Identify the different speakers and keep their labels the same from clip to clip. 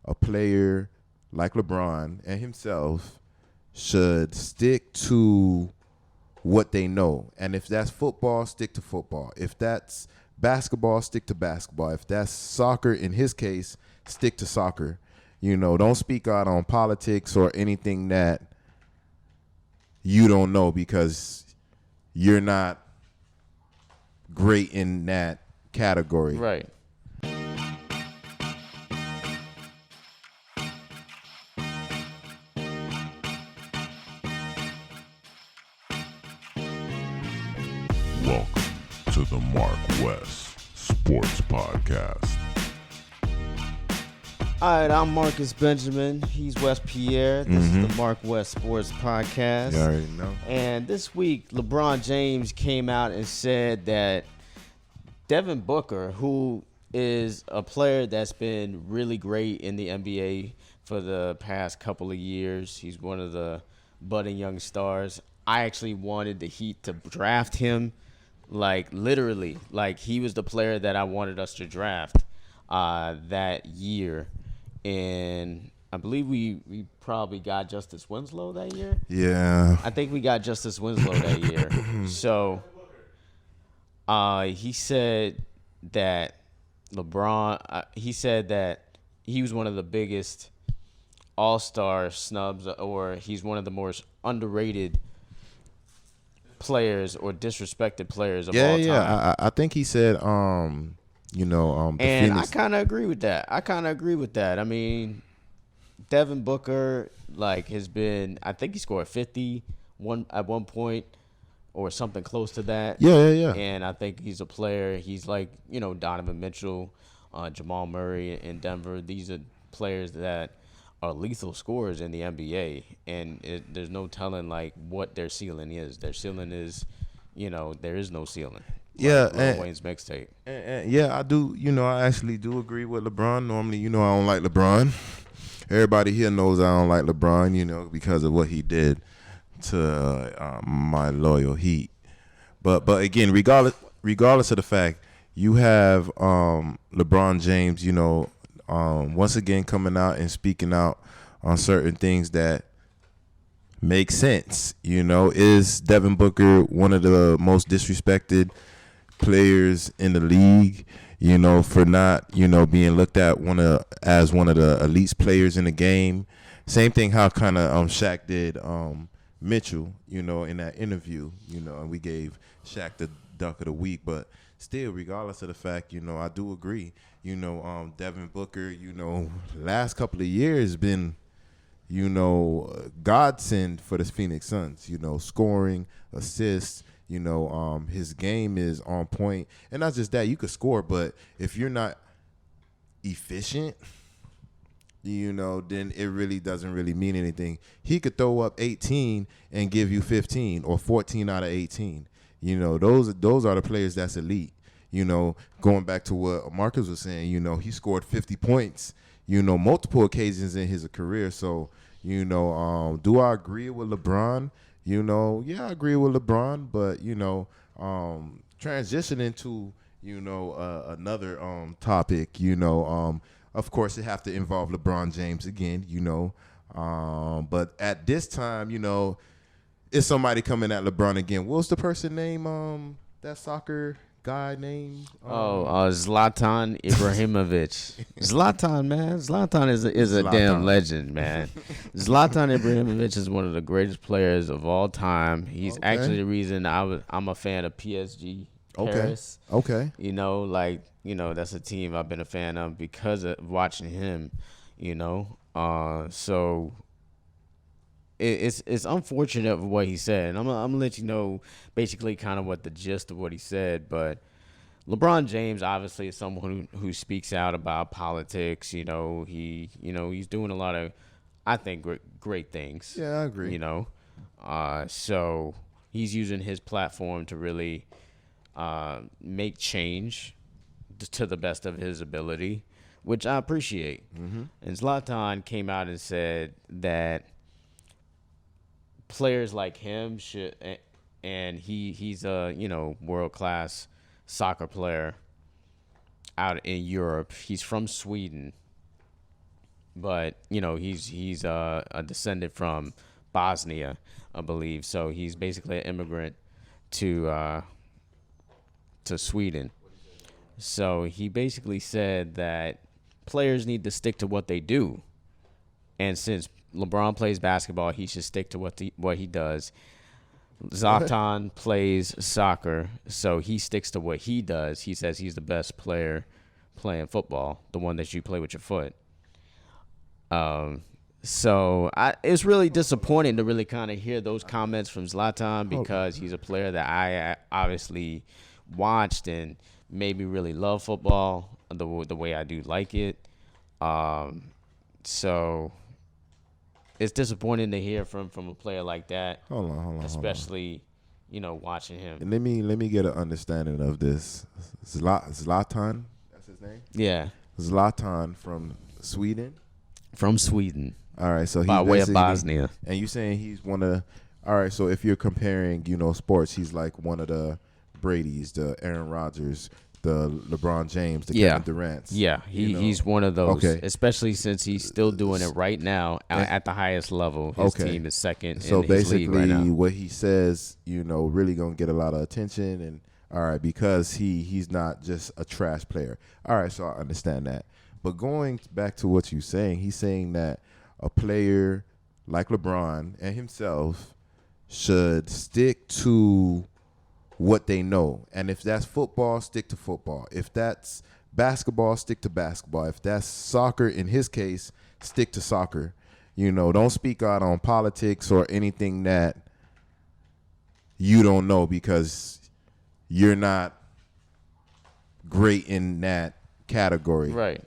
Speaker 1: a player like LeBron and himself should stick to what they know. And if that's football, stick to football. If that's basketball, stick to basketball. If that's soccer, in his case, stick to soccer. Don't speak out on politics or anything that you don't know because you're not great in that category.
Speaker 2: Right.
Speaker 3: Welcome to the MarcWes Sports Podcast.
Speaker 2: All right, I'm Marcus Benjamin. He's Wes Pierre. This is the MarcWes Sports Podcast.
Speaker 1: You already know.
Speaker 2: And this week, LeBron James came out and said that Devin Booker, who is a player that's been really great in the NBA for the past couple of years, he's one of the budding young stars. I actually wanted the Heat to draft him, literally. He was the player that I wanted us to draft that year. And I believe we probably got Justice Winslow that year.
Speaker 1: Yeah.
Speaker 2: I think we got Justice Winslow that year. So he said that LeBron, he said that he was one of the biggest all-star snubs, or he's one of the most underrated players or disrespected players of all time.
Speaker 1: Yeah. I think he said, and
Speaker 2: I kind of agree with that. I mean, Devin Booker, has been, I think he scored 51 at one point or something close to that.
Speaker 1: Yeah.
Speaker 2: And I think he's a player. He's like, Donovan Mitchell, Jamal Murray in Denver. These are players that are lethal scorers in the NBA. And there's no telling, what their ceiling is. Their ceiling is, there is no ceiling.
Speaker 1: Yeah,
Speaker 2: Lil Wayne's mixtape.
Speaker 1: And I do. I actually do agree with LeBron. Normally, I don't like LeBron. Everybody here knows I don't like LeBron. Because of what he did to my loyal Heat. But again, regardless of the fact, you have LeBron James. Once again coming out and speaking out on certain things that make sense. Is Devin Booker one of the most disrespected players in the league, for not, being looked at as one of the elite players in the game? Same thing how kind of Shaq did Mitchell, in that interview, and we gave Shaq the Dunk of the Week. But still, regardless of the fact, I do agree, Devin Booker, last couple of years been, godsend for the Phoenix Suns, scoring, assists. His game is on point. And not just that, you could score, but if you're not efficient, then it really doesn't really mean anything. He could throw up 18 and give you 15 or 14 out of 18. Those are the players that's elite. Going back to what Marcus was saying, he scored 50 points, multiple occasions in his career. So, do I agree with LeBron? Yeah, I agree with LeBron, but, transitioning to, another topic, of course it have to involve LeBron James again, but at this time, it's somebody coming at LeBron again. What's the person name, that soccer guy name?
Speaker 2: Zlatan Ibrahimovic. Zlatan, man. Zlatan is a damn legend, man. Zlatan Ibrahimovic is one of the greatest players of all time. He's actually the reason I'm a fan of PSG Paris.
Speaker 1: Okay.
Speaker 2: That's a team I've been a fan of because of watching him, so it's unfortunate what he said. And I'm gonna let you know basically kind of what the gist of what he said. But LeBron James obviously is someone who speaks out about politics. He's doing a lot of, I think, great things.
Speaker 1: Yeah, I agree.
Speaker 2: So he's using his platform to really make change to the best of his ability, which I appreciate. Mm-hmm. And Zlatan came out and said that players like him should, and he's a world-class soccer player out in Europe. He's from Sweden, but he's a descendant from Bosnia, I believe. So he's basically an immigrant to Sweden. So he basically said that players need to stick to what they do, and since LeBron plays basketball, he should stick to what he does. Zlatan plays soccer, so he sticks to what he does. He says he's the best player playing football, the one that you play with your foot. So it's really disappointing to really kind of hear those comments from Zlatan, because he's a player that I obviously watched and made me really love football the way I do like it. So it's disappointing to hear from a player like that.
Speaker 1: Hold on.
Speaker 2: Especially, watching him.
Speaker 1: And let me get an understanding of this. Zlatan, that's his name?
Speaker 2: Yeah.
Speaker 1: Zlatan from Sweden?
Speaker 2: From Sweden.
Speaker 1: All right, so he's
Speaker 2: by way of Bosnia.
Speaker 1: And you saying he's one of, all right, so if you're comparing, sports, he's like one of the Brady's, the Aaron Rodgers, the LeBron James, the Kevin Durant's.
Speaker 2: Yeah, he's one of those. Okay. Especially since he's still doing it right now at the highest level. His team is second in his league right now. So basically
Speaker 1: what he says, really going to get a lot of attention, and all right, because he's not just a trash player. All right, so I understand that. But going back to what you're saying, he's saying that a player like LeBron and himself should stick to what they know. And if that's football, stick to football. If that's basketball, stick to basketball. If that's soccer, in his case, stick to soccer. Don't speak out on politics or anything that you don't know, because you're not great in that category.
Speaker 2: Right.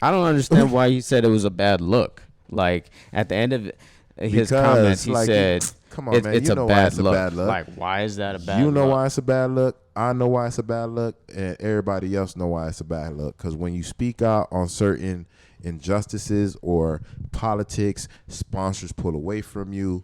Speaker 2: I don't understand why he said it was a bad look. Like, at the end of his comments, he said,
Speaker 1: come on, man.
Speaker 2: It's
Speaker 1: a bad
Speaker 2: look.
Speaker 1: look.
Speaker 2: Like, why is that a bad look?
Speaker 1: You know why it's a bad look. I know why it's a bad look, and everybody else know why it's a bad look. Because when you speak out on certain injustices or politics, sponsors pull away from you.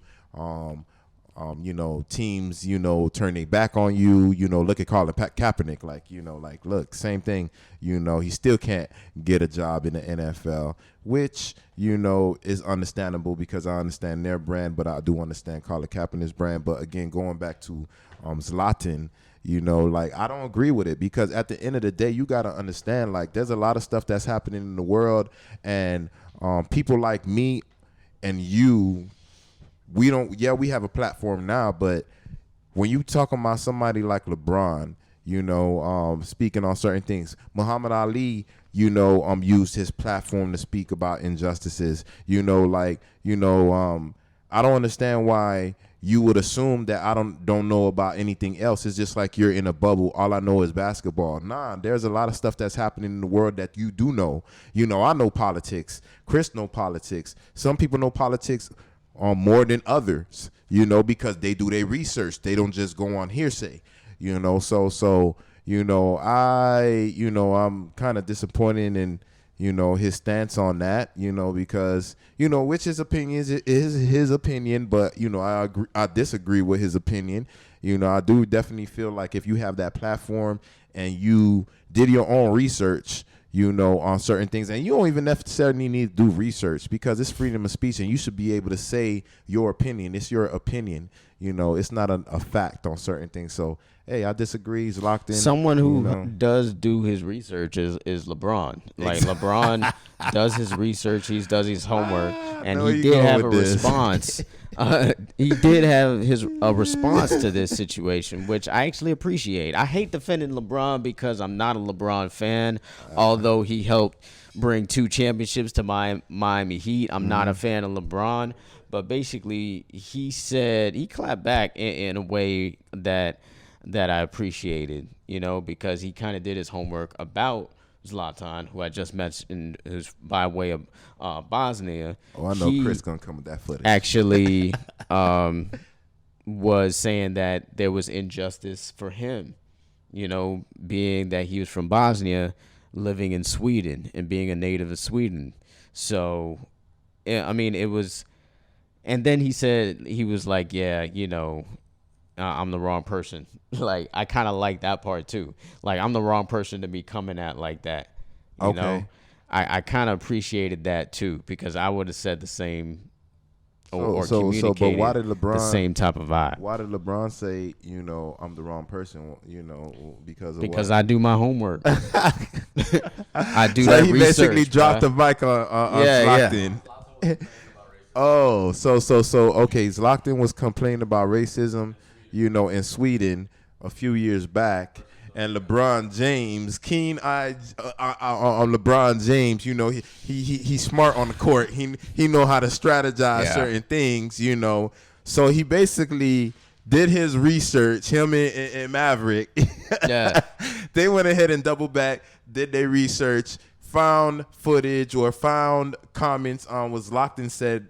Speaker 1: Teams, turn their back on you. Look at Colin Kaepernick. Look, same thing. He still can't get a job in the NFL, which, is understandable, because I understand their brand, but I do understand Colin Kaepernick's brand. But again, going back to Zlatan, I don't agree with it, because at the end of the day, you got to understand, there's a lot of stuff that's happening in the world, and people like me and you, we have a platform now, but when you talking about somebody like LeBron, speaking on certain things, Muhammad Ali, used his platform to speak about injustices, I don't understand why you would assume that I don't know about anything else. It's just like you're in a bubble. All I know is basketball. Nah, there's a lot of stuff that's happening in the world that you do know. I know politics. Chris know politics. Some people know politics more than others, because they do their research. They don't just go on hearsay, so I'm kind of disappointed in, his stance on that, because, which his opinion is his opinion, but, I disagree with his opinion. I do definitely feel like if you have that platform and you did your own research, on certain things, and you don't even necessarily need to do research, because it's freedom of speech and you should be able to say your opinion. It's your opinion. It's not a fact on certain things. So, hey, I disagree. He's locked in.
Speaker 2: Someone who does do his research is LeBron. Like, LeBron does his research. He does his homework, and he did have a response. He did have a response to this situation, which I actually appreciate. I hate defending LeBron because I'm not a LeBron fan, although he helped bring 2 championships to Miami Heat. I'm not a fan of LeBron, but basically he said, he clapped back in a way that I appreciated, because he kind of did his homework about Zlatan, who I just mentioned, is by way of Bosnia.
Speaker 1: Oh, I know Chris gonna come with that footage.
Speaker 2: Actually, was saying that there was injustice for him, being that he was from Bosnia, living in Sweden, and being a native of Sweden. So, it was, and then he said, he was like, I'm the wrong person. Like, I kind of like that part too. Like, I'm the wrong person to be coming at like that. You know? I kind of appreciated that too, because I would have said the same or communicated
Speaker 1: but why did LeBron,
Speaker 2: the same type of vibe.
Speaker 1: Why did LeBron say, I'm the wrong person, because
Speaker 2: I do my homework. I do
Speaker 1: so
Speaker 2: that
Speaker 1: he
Speaker 2: research.
Speaker 1: basically dropped the mic on Zlatan. Oh, so okay, Zlatan was complaining about racism, in Sweden a few years back, and LeBron James, keen eye on LeBron James, he's smart on the court. He know how to strategize certain things, So he basically did his research. Him and Maverick, they went ahead and double back, did their research, found footage or found comments on what Zlatan said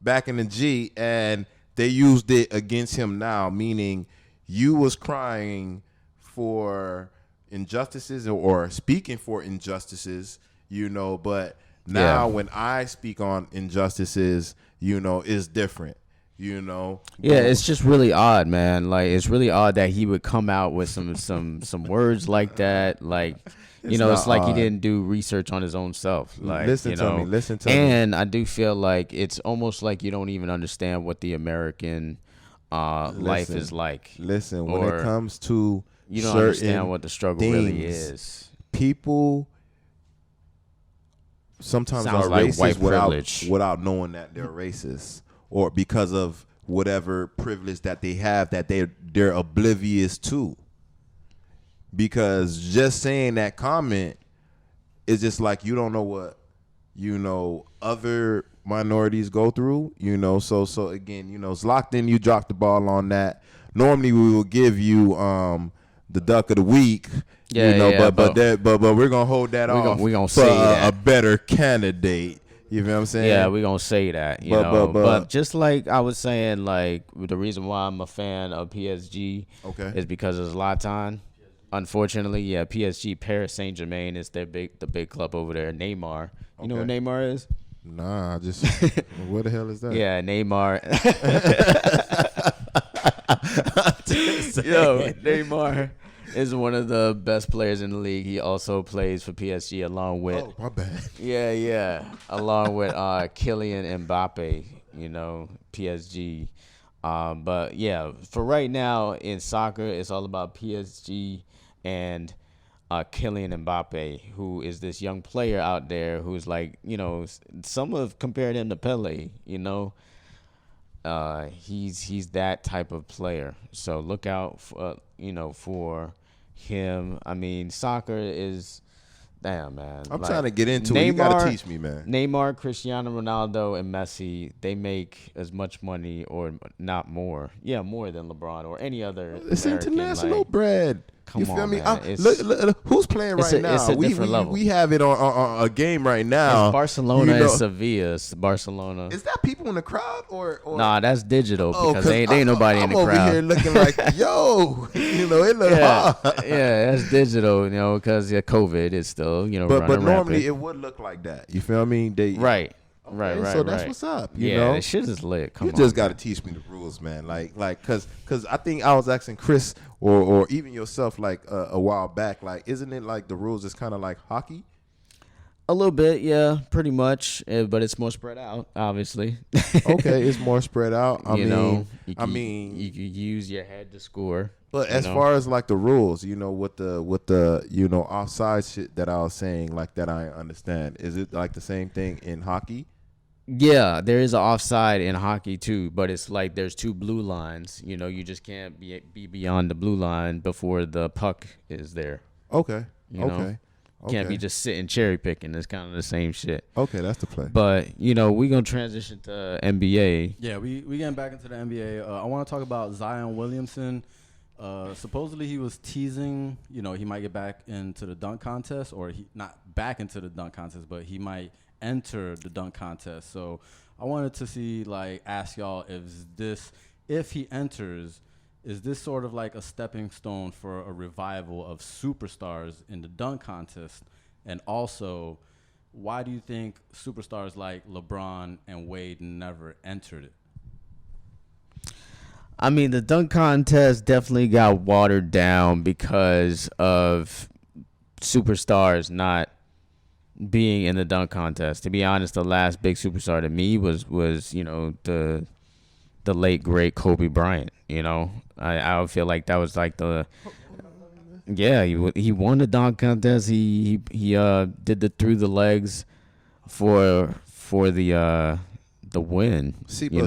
Speaker 1: back in the G, and they used it against him now, meaning you was crying for injustices or speaking for injustices, but now when I speak on injustices, it's different,
Speaker 2: Yeah, it's just really odd, man. Like, it's really odd that he would come out with some words like that. Like, it's like he didn't do research on his own self. Like,
Speaker 1: listen to me.
Speaker 2: And I do feel like it's almost like you don't even understand what the American life is like.
Speaker 1: Listen, when it comes to
Speaker 2: you don't understand what the struggle really is.
Speaker 1: People sometimes
Speaker 2: Sounds
Speaker 1: are
Speaker 2: like
Speaker 1: racist
Speaker 2: white privilege.
Speaker 1: without knowing that they're racist, or because of whatever privilege that they have that they're oblivious to. Because just saying that comment is just like you don't know what other minorities go through. So again, Zlatan, you dropped the ball on that. Normally we will give you the duck of the week. But we're gonna hold that off.
Speaker 2: We're gonna
Speaker 1: for
Speaker 2: say
Speaker 1: a better candidate. You feel what I'm saying?
Speaker 2: Yeah, we're gonna say that. But just like I was saying, like the reason why I'm a fan of PSG is because of Zlatan. Unfortunately, PSG, Paris Saint-Germain is the big club over there. Neymar, you know what Neymar is?
Speaker 1: Nah, I just what the hell is that?
Speaker 2: Yeah, Neymar. Neymar is one of the best players in the league. He also plays for PSG along with.
Speaker 1: Oh, my bad.
Speaker 2: Yeah, along with Kylian Mbappe. PSG. But yeah, for right now in soccer, it's all about PSG and Kylian Mbappe, who is this young player out there who's like, some have compared him to Pele, he's that type of player. So look out for him. I mean, soccer is, damn, man.
Speaker 1: I'm trying to get into it. You gotta teach me, man.
Speaker 2: Neymar, Cristiano Ronaldo, and Messi, they make as much money or not more. Yeah, more than LeBron or any other.
Speaker 1: It's
Speaker 2: American,
Speaker 1: international bread.
Speaker 2: Come
Speaker 1: you feel
Speaker 2: on,
Speaker 1: me?
Speaker 2: Man.
Speaker 1: Look, who's playing right now?
Speaker 2: It's a different level.
Speaker 1: We have it on a game right now.
Speaker 2: It's Barcelona and Sevilla. It's Barcelona.
Speaker 1: Is that people in the crowd or?
Speaker 2: Nah, that's digital because they ain't nobody in the crowd.
Speaker 1: I'm over here looking like, yo, it look hard.
Speaker 2: Yeah, that's digital, because COVID is still,
Speaker 1: but normally it would look like that. You feel me?
Speaker 2: Right.
Speaker 1: So that's what's up. You
Speaker 2: know,
Speaker 1: that
Speaker 2: shit is lit.
Speaker 1: You just got to teach me the rules, man. Like, cause I think I was asking Chris or even yourself like a while back. Like, isn't it like the rules is kind of like hockey?
Speaker 2: A little bit, yeah, pretty much, but it's more spread out, obviously.
Speaker 1: Okay, it's more spread out. I mean,
Speaker 2: you can use your head to score.
Speaker 1: But as far as like the rules, with the offside shit that I was saying, like that I understand. Is it like the same thing in hockey?
Speaker 2: Yeah, there is an offside in hockey too, but it's like there's two blue lines. You just can't be beyond the blue line before the puck is there.
Speaker 1: Okay.
Speaker 2: Okay. Can't be just sitting cherry picking. It's kind of the same shit.
Speaker 1: Okay, that's the play.
Speaker 2: But we're gonna transition to NBA.
Speaker 4: Yeah, we getting back into the NBA. I want to talk about Zion Williamson. Supposedly he was teasing, he might get back into the dunk contest, or he not back into the dunk contest, but he might enter the dunk contest. So I wanted to ask y'all if he enters, is this sort of like a stepping stone for a revival of superstars in the dunk contest? And also, why do you think superstars like LeBron and Wade never entered it?
Speaker 2: I mean, the dunk contest definitely got watered down because of superstars not being in the dunk contest. To be honest, the last big superstar to me was the late great Kobe Bryant. I would feel like that was like he won the dunk contest. He did the through the legs for the win.
Speaker 1: But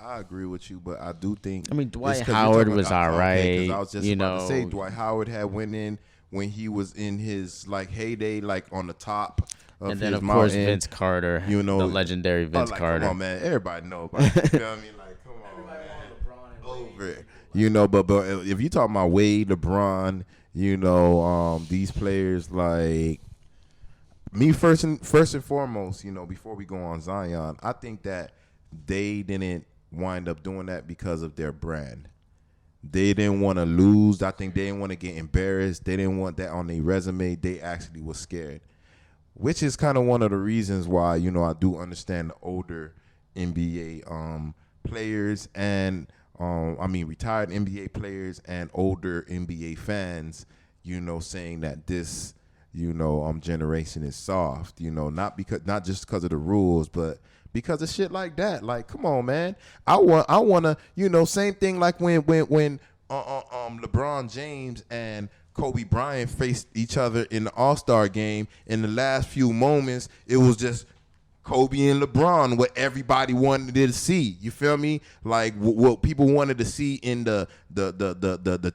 Speaker 1: I agree with you, but I do think.
Speaker 2: I mean, Dwight Howard was all right.
Speaker 1: Because I was just about to say Dwight Howard had went in when he was in his like heyday, like on the top.
Speaker 2: And then of course Vince Carter, the legendary Vince Carter.
Speaker 1: Come on, man, everybody know about it. You feel me? Like, come on, man. Over it. But if you talking about Wade, LeBron, these players like. Me first and foremost, before we go on Zion, I think that they didn't wind up doing that because of their brand. They didn't want to lose. I think they didn't want to get embarrassed. They didn't want that on their resume. They actually was scared, which is kind of one of the reasons why, I do understand the older NBA players and, retired NBA players and older NBA fans, saying that this generation is soft, not just because of the rules, but because of shit like that. Like, come on, man. I want to, same thing like when LeBron James and Kobe Bryant faced each other in the All-Star game. In the last few moments, it was just Kobe and LeBron, what everybody wanted to see. You feel me? Like what people wanted to see in the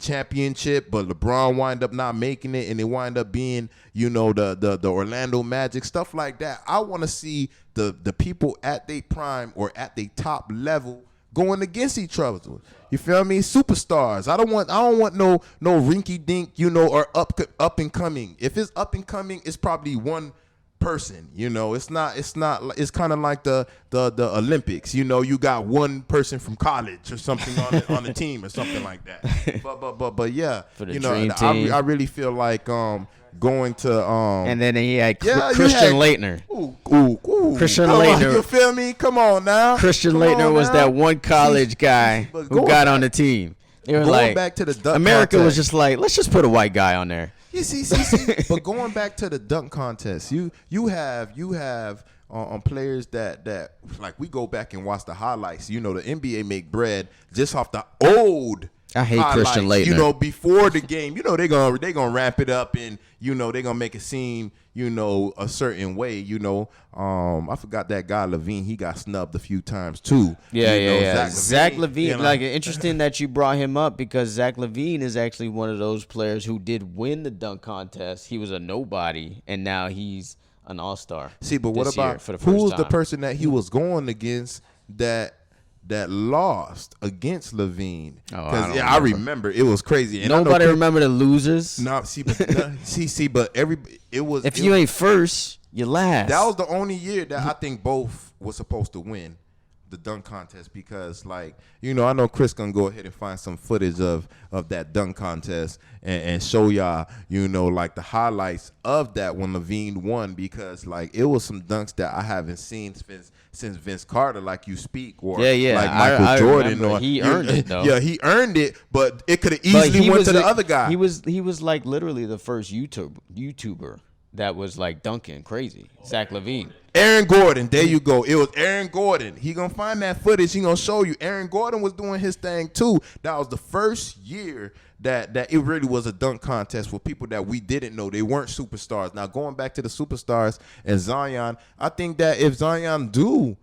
Speaker 1: championship, but LeBron wind up not making it, and it wind up being, the Orlando Magic, stuff like that. I want to see the people at their prime or at their top level going against each other. You feel me? Superstars. I don't want no rinky dink, or up and coming. If it's up and coming, it's probably one person. It's kind of like the Olympics. You got one person from college or something on the team or something like that. But yeah,
Speaker 2: for the dream team.
Speaker 1: I really feel like going to
Speaker 2: and then he had Christian Laettner. Christian Laettner.
Speaker 1: You feel me? Come on now.
Speaker 2: Christian Laettner was that one college guy who got on the team. They were
Speaker 1: going back to the dunk
Speaker 2: America
Speaker 1: contest.
Speaker 2: Was just like, let's just put a white guy on there.
Speaker 1: You see. But going back to the dunk contest, you have players that like we go back and watch the highlights. The NBA make bread just off the old.
Speaker 2: I hate Christian Laettner.
Speaker 1: Before the game, they gonna ramp it up and they gonna make it seem a certain way. I forgot that guy Levine. He got snubbed a few times too.
Speaker 2: Yeah. Zach LaVine. Like, interesting that you brought him up because Zach LaVine is actually one of those players who did win the dunk contest. He was a nobody, and now he's an all-star.
Speaker 1: See, but what about who was the person that he was going against that lost against Levine? Because I remember it was crazy. And
Speaker 2: nobody remember the losers.
Speaker 1: No, but
Speaker 2: if you ain't first, you last.
Speaker 1: That was the only year that I think both were supposed to win the dunk contest because, like, I know Chris gonna go ahead and find some footage of that dunk contest and show y'all, like the highlights of that when Levine won because, like, it was some dunks that I haven't seen since Vince Carter, like you speak, or like Michael Jordan.
Speaker 2: Or he earned it though.
Speaker 1: Yeah, he earned it, but it could have easily went to the other guy.
Speaker 2: He was like literally the first YouTuber that was like dunking crazy. Zach LaVine.
Speaker 1: Aaron Gordon, there you go. It was Aaron Gordon. He gonna find that footage. He gonna show you. Aaron Gordon was doing his thing too. That was the first year that it really was a dunk contest for people that we didn't know. They weren't superstars. Now going back to the superstars and Zion, I think that if Zion do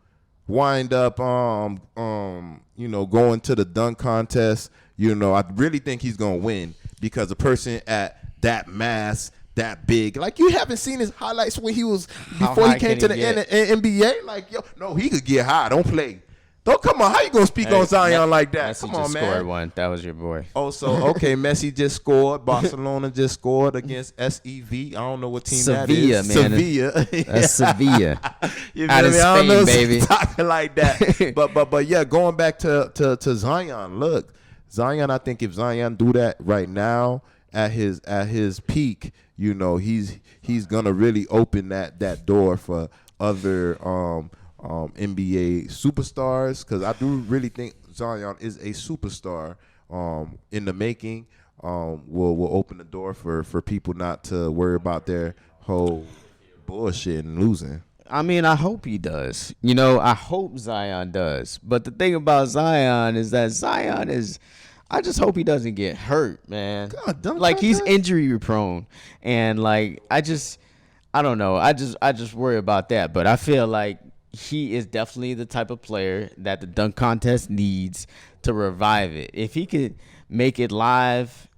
Speaker 1: wind up going to the dunk contest, I really think he's gonna win because a person at that mass, that big, like you haven't seen his highlights when he was before he came to the NBA. Like, he could get high. Don't play. Don't come on. How you gonna speak on Zion like that?
Speaker 2: Messi
Speaker 1: Come on,
Speaker 2: just
Speaker 1: man.
Speaker 2: Scored one. That was your boy.
Speaker 1: Oh, so okay. Messi just scored. Barcelona just scored against SEV. I don't know what team that is.
Speaker 2: Man.
Speaker 1: Sevilla.
Speaker 2: That's Sevilla.
Speaker 1: Out
Speaker 2: of Spain, baby.
Speaker 1: Talking like that. But yeah, going back to Zion. Look, Zion. I think if Zion do that right now at his peak, he's gonna really open that door for other NBA superstars, because I do really think Zion is a superstar in the making. will open the door for people not to worry about their whole bullshit and losing.
Speaker 2: I mean, I hope he does. You know, I hope Zion does. But the thing about Zion is that Zion is, I just hope he doesn't get hurt, man.
Speaker 1: God,
Speaker 2: like he's injury prone, and like I don't know. I just worry about that. But I feel like he is definitely the type of player that the dunk contest needs to revive it. If he could make it live,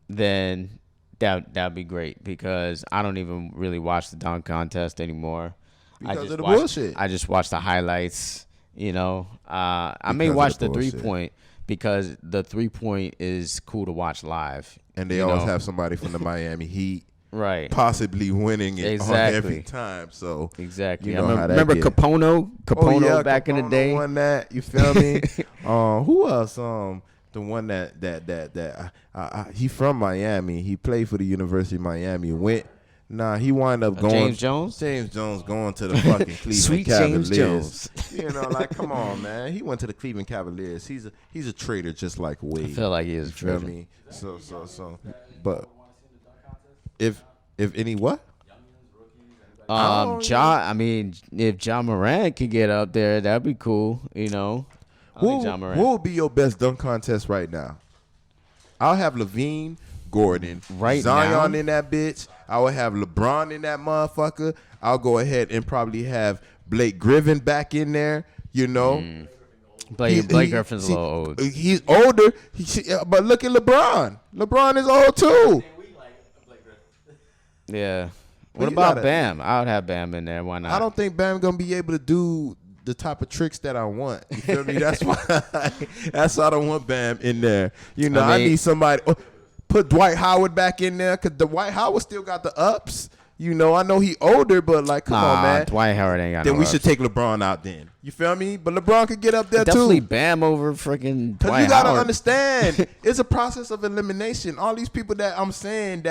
Speaker 2: then that'd be great, because I don't even really watch the dunk contest anymore.
Speaker 1: Because of the bullshit.
Speaker 2: I just watch the highlights, you know. I may watch the 3-point because the 3-point is cool to watch live.
Speaker 1: And they always have somebody from the Miami Heat
Speaker 2: right,
Speaker 1: possibly winning it every time. So
Speaker 2: exactly.
Speaker 1: You know
Speaker 2: remember Capono back in the day?
Speaker 1: Won that. You feel me? Who else? The one that he from Miami. He played for the University of Miami. He wound up going.
Speaker 2: James Jones?
Speaker 1: James Jones going to the fucking Cleveland
Speaker 2: Sweet
Speaker 1: Cavaliers.
Speaker 2: James Jones.
Speaker 1: You know, like, come on, man. He went to the Cleveland Cavaliers. He's a traitor just like Wade.
Speaker 2: I feel like he is a traitor.
Speaker 1: You feel me? So. But if any what?
Speaker 2: If John Morant could get up there, that'd be cool, you know.
Speaker 1: What would be your best dunk contest right now? I'll have Levine, Gordon, Zion in that bitch. I would have LeBron in that motherfucker. I'll go ahead and probably have Blake Griffin back in there, you know.
Speaker 2: Blake Griffin's a little old.
Speaker 1: He's older, but look at LeBron. LeBron is old too.
Speaker 2: Yeah. What about Bam? I would have Bam in there. Why not?
Speaker 1: I don't think Bam gonna be able to do the type of tricks that I want. You feel me? That's why I don't want Bam in there. You know, I need somebody. Put Dwight Howard back in there, because Dwight Howard still got the ups. You know, I know he older, but like, come on, man.
Speaker 2: Dwight Howard ain't got
Speaker 1: then
Speaker 2: no
Speaker 1: we
Speaker 2: ups.
Speaker 1: should take LeBron out then. You feel me? But LeBron could get up there
Speaker 2: definitely
Speaker 1: too.
Speaker 2: Bam over freaking Dwight Howard.
Speaker 1: Because you got to understand, it's a process of elimination. All these people that I'm saying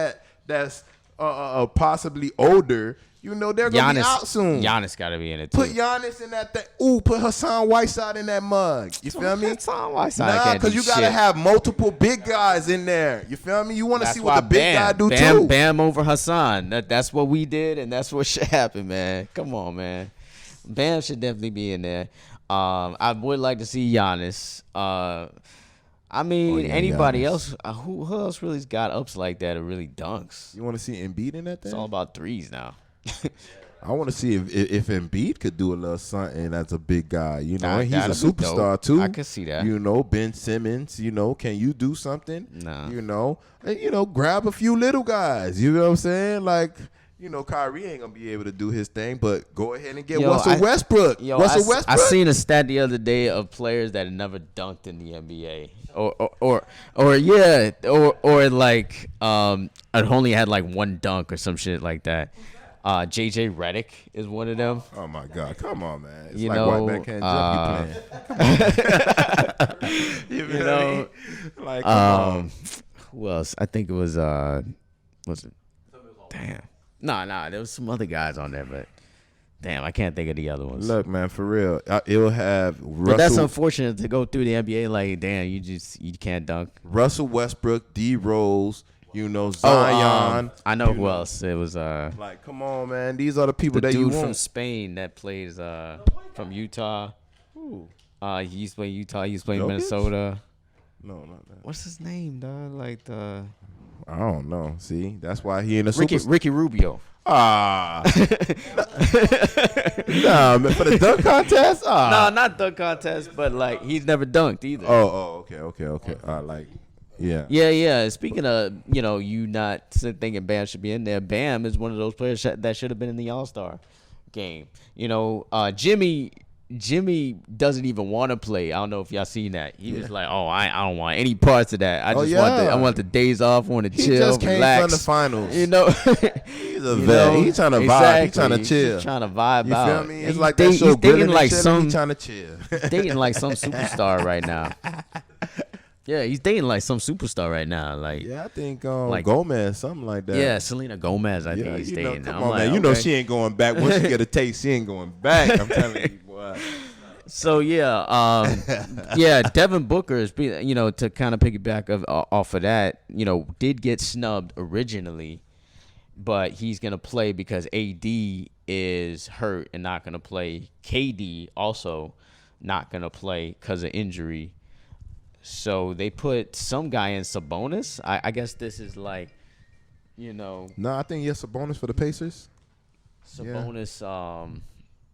Speaker 1: that's possibly older, you know, they're going to be out soon.
Speaker 2: Giannis got to be in it too.
Speaker 1: Put Giannis in that thing. Put Hassan Whiteside in that mug. You feel me?
Speaker 2: Hassan Whiteside
Speaker 1: because you got to have multiple big guys in there. You feel me? You want to see what the big guy do too.
Speaker 2: Bam over Hassan. That's what we did, and that's what should happen, man. Come on, man. Bam should definitely be in there. I would like to see Giannis. Anybody else? Who else really's got ups like that or really dunks?
Speaker 1: You want to see Embiid in that thing?
Speaker 2: It's all about threes now.
Speaker 1: I want to see if Embiid could do a little something as a big guy. You know, and he's a superstar too.
Speaker 2: I can see that.
Speaker 1: You know, Ben Simmons. You know, can you do something?
Speaker 2: Nah.
Speaker 1: You know, and, grab a few little guys. You know what I'm saying? Like, you know, Kyrie ain't gonna be able to do his thing, but go ahead and get Russell Westbrook. Russell Westbrook.
Speaker 2: I seen a stat the other day of players that had never dunked in the NBA, or like I'd only had like one dunk or some shit like that. JJ Redick is one of them.
Speaker 1: Oh my God! Come on, man! It's
Speaker 2: you
Speaker 1: like
Speaker 2: know,
Speaker 1: white man can't jump. You playing? You know, like come on.
Speaker 2: Who else? I think it was was it? Damn. Nah. There was some other guys on there, but damn, I can't think of the other ones.
Speaker 1: Look, man, for real, it'll have Russell.
Speaker 2: But that's unfortunate to go through the NBA. Like, damn, you can't dunk.
Speaker 1: Russell Westbrook, D Rose. You know, Zion.
Speaker 2: I know who else. It was
Speaker 1: like, come on, man. These are the people that you want.
Speaker 2: The dude from Spain that plays from Utah. He used to play Utah. He used to play Minnesota.
Speaker 1: No, not that.
Speaker 2: What's his name, dog? Like the.
Speaker 1: I don't know. See, that's why he in the
Speaker 2: Ricky Rubio.
Speaker 1: Nah, for the dunk contest.
Speaker 2: No, not dunk contest, but like he's never dunked either.
Speaker 1: Oh, okay. Yeah.
Speaker 2: Speaking of, you not thinking Bam should be in there. Bam is one of those players that should have been in the All-Star game. Jimmy doesn't even want to play. I don't know if y'all seen that. He was like, I don't want any parts of that. I want the days off. I want to chill,
Speaker 1: he just
Speaker 2: relax.
Speaker 1: came from the finals.
Speaker 2: He's
Speaker 1: a vet. He's trying to vibe. He's trying to chill.
Speaker 2: He's trying to vibe
Speaker 1: you
Speaker 2: out.
Speaker 1: You feel me? It's like that show.
Speaker 2: He's dating like some.
Speaker 1: He's trying to chill.
Speaker 2: Dating like some superstar right now. Yeah, he's dating like some superstar right now. Like,
Speaker 1: I think Gomez, something like that.
Speaker 2: Yeah, Selena Gomez. I think he's dating.
Speaker 1: Come on, man. You know she ain't going back. Once she get a taste, she ain't going back. I'm telling you, boy.
Speaker 2: So yeah, Devin Booker is, to kind of piggyback off of that, did get snubbed originally, but he's gonna play because AD is hurt and not gonna play. KD also not gonna play because of injury. So they put some guy in Sabonis. I guess this is like,
Speaker 1: No, I think yes, Sabonis for the Pacers.
Speaker 2: Sabonis.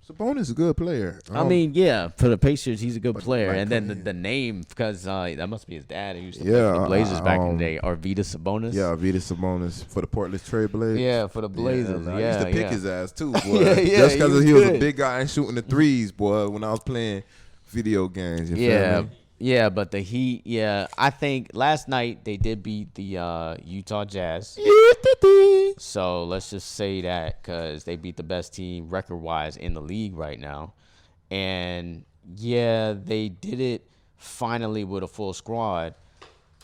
Speaker 1: Sabonis is a good player.
Speaker 2: For the Pacers, he's a good player.
Speaker 1: like,
Speaker 2: And then the name, because that must be his dad. He used to play for the Blazers back in the day. Arvydas Sabonis.
Speaker 1: Yeah, Arvydas Sabonis for the Portland Trail Blazers.
Speaker 2: Yeah, for the Blazers.
Speaker 1: I used to pick his ass too, boy.
Speaker 2: Yeah,
Speaker 1: Just because he was a
Speaker 2: good.
Speaker 1: big guy and shooting the threes, boy. When I was playing video games, you feel me?
Speaker 2: Yeah, but the Heat, I think last night they did beat the Utah Jazz. So let's just say that because they beat the best team record-wise in the league right now. And, they did it finally with a full squad.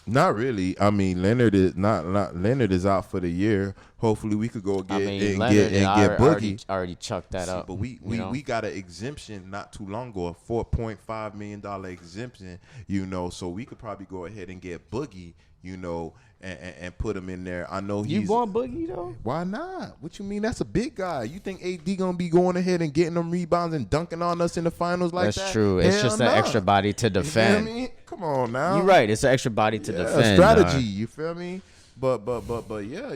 Speaker 1: Not really. I mean, Leonard is not Leonard is out for the year. Hopefully, we could go get Boogie.
Speaker 2: Already chucked that up.
Speaker 1: But we got an exemption not too long ago, a $4.5 million exemption. So we could probably go ahead and get Boogie. And put him in there. I know
Speaker 2: You want Boogie though?
Speaker 1: Why not? What you mean? That's a big guy. You think AD gonna be going ahead and getting them rebounds and dunking on us in the finals like that?
Speaker 2: That's true. It's just an extra body to defend.
Speaker 1: You feel me? Come on now.
Speaker 2: You're right. It's an extra body to defend.
Speaker 1: Strategy. You feel me? But yeah,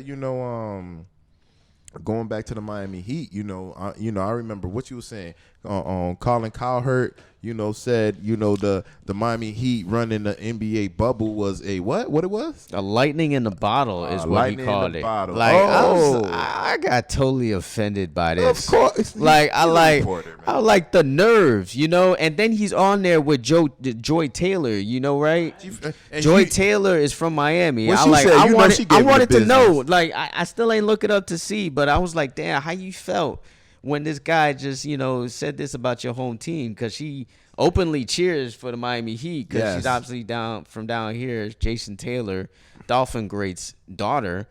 Speaker 1: going back to the Miami Heat, I remember what you were saying. Colin Cowherd, said, the Miami Heat running the NBA bubble was a what? What it was?
Speaker 2: A lightning in the bottle is what he called it.
Speaker 1: Bottle.
Speaker 2: Like I got totally offended by this.
Speaker 1: Of course.
Speaker 2: Like I like the nerves, and then he's on there with Joy Taylor, right? Joy Taylor is from Miami. I wanted to know. Like I still ain't look it up to see, but I was like, damn, how you felt when this guy just, said this about your home team? Because she openly cheers for the Miami Heat because she's obviously down here. Jason Taylor, Dolphin great's daughter.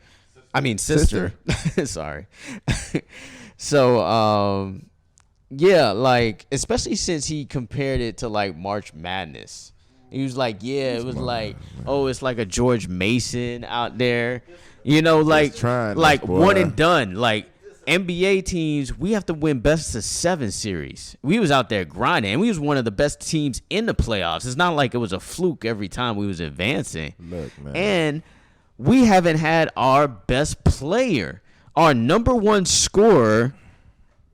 Speaker 2: Sister. Sorry. So, like, especially since he compared it to, like, March Madness. He was like, it's like a George Mason out there. Like one and done. Like, NBA teams, we have to win best of 7 series. We was out there grinding, and we was one of the best teams in the playoffs. It's not like it was a fluke every time we was advancing.
Speaker 1: Look, man.
Speaker 2: And we haven't had our best player. Our number one scorer,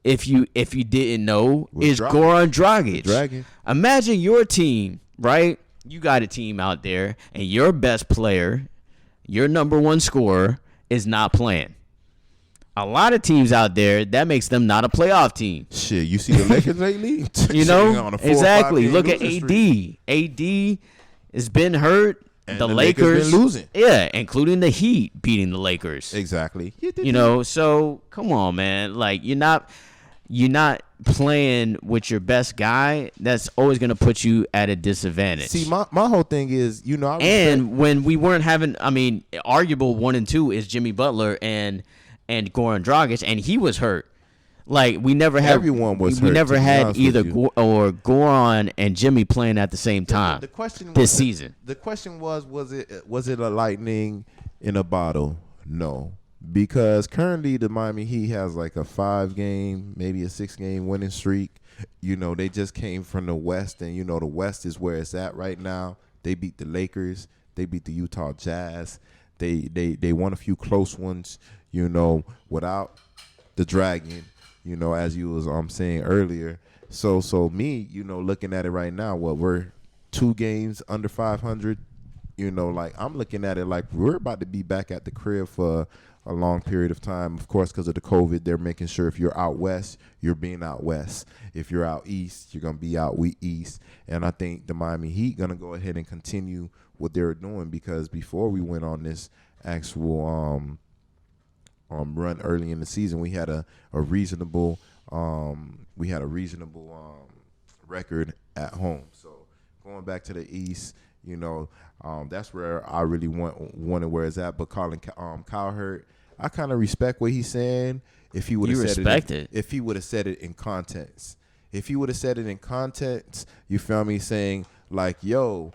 Speaker 2: if you didn't know, is Goran Dragic. Imagine your team, right? You got a team out there, and your best player, your number one scorer, is not playing. A lot of teams out there, that makes them not a playoff team.
Speaker 1: Shit, you see the Lakers lately?
Speaker 2: Exactly. Look at AD. AD has been hurt.
Speaker 1: And
Speaker 2: the Lakers
Speaker 1: been losing.
Speaker 2: Yeah, including the Heat beating the Lakers.
Speaker 1: Exactly.
Speaker 2: So come on, man. Like you're not playing with your best guy. That's always gonna put you at a disadvantage.
Speaker 1: See, my whole thing is,
Speaker 2: when we weren't having, arguable 1 and 2 is Jimmy Butler and Goran Dragic, and he was hurt. Like we never had.
Speaker 1: Everyone was hurt.
Speaker 2: We never had either Goran and Jimmy playing at the same time.
Speaker 1: The question
Speaker 2: this season.
Speaker 1: The question was it a lightning in a bottle? No, because currently the Miami Heat has like a 5-game, maybe a 6-game winning streak. They just came from the West, and the West is where it's at right now. They beat the Lakers. They beat the Utah Jazz. They won a few close ones. Without the Dragon, as you was saying earlier. So me, looking at it right now, we're 2 games under 500. Like I'm looking at it like we're about to be back at the crib for a long period of time. Of course, because of the COVID, they're making sure if you're out west, you're being out west. If you're out east, you're gonna be out east. And I think the Miami Heat gonna go ahead and continue what they're doing, because before we went on this actual run early in the season, we had a reasonable record at home. So going back to the East, that's where I really wanted where it's at. But Colin Cowherd, I kind of respect what he's saying. If he would have said it in context, if he would have said it in context, you feel me, saying like, yo,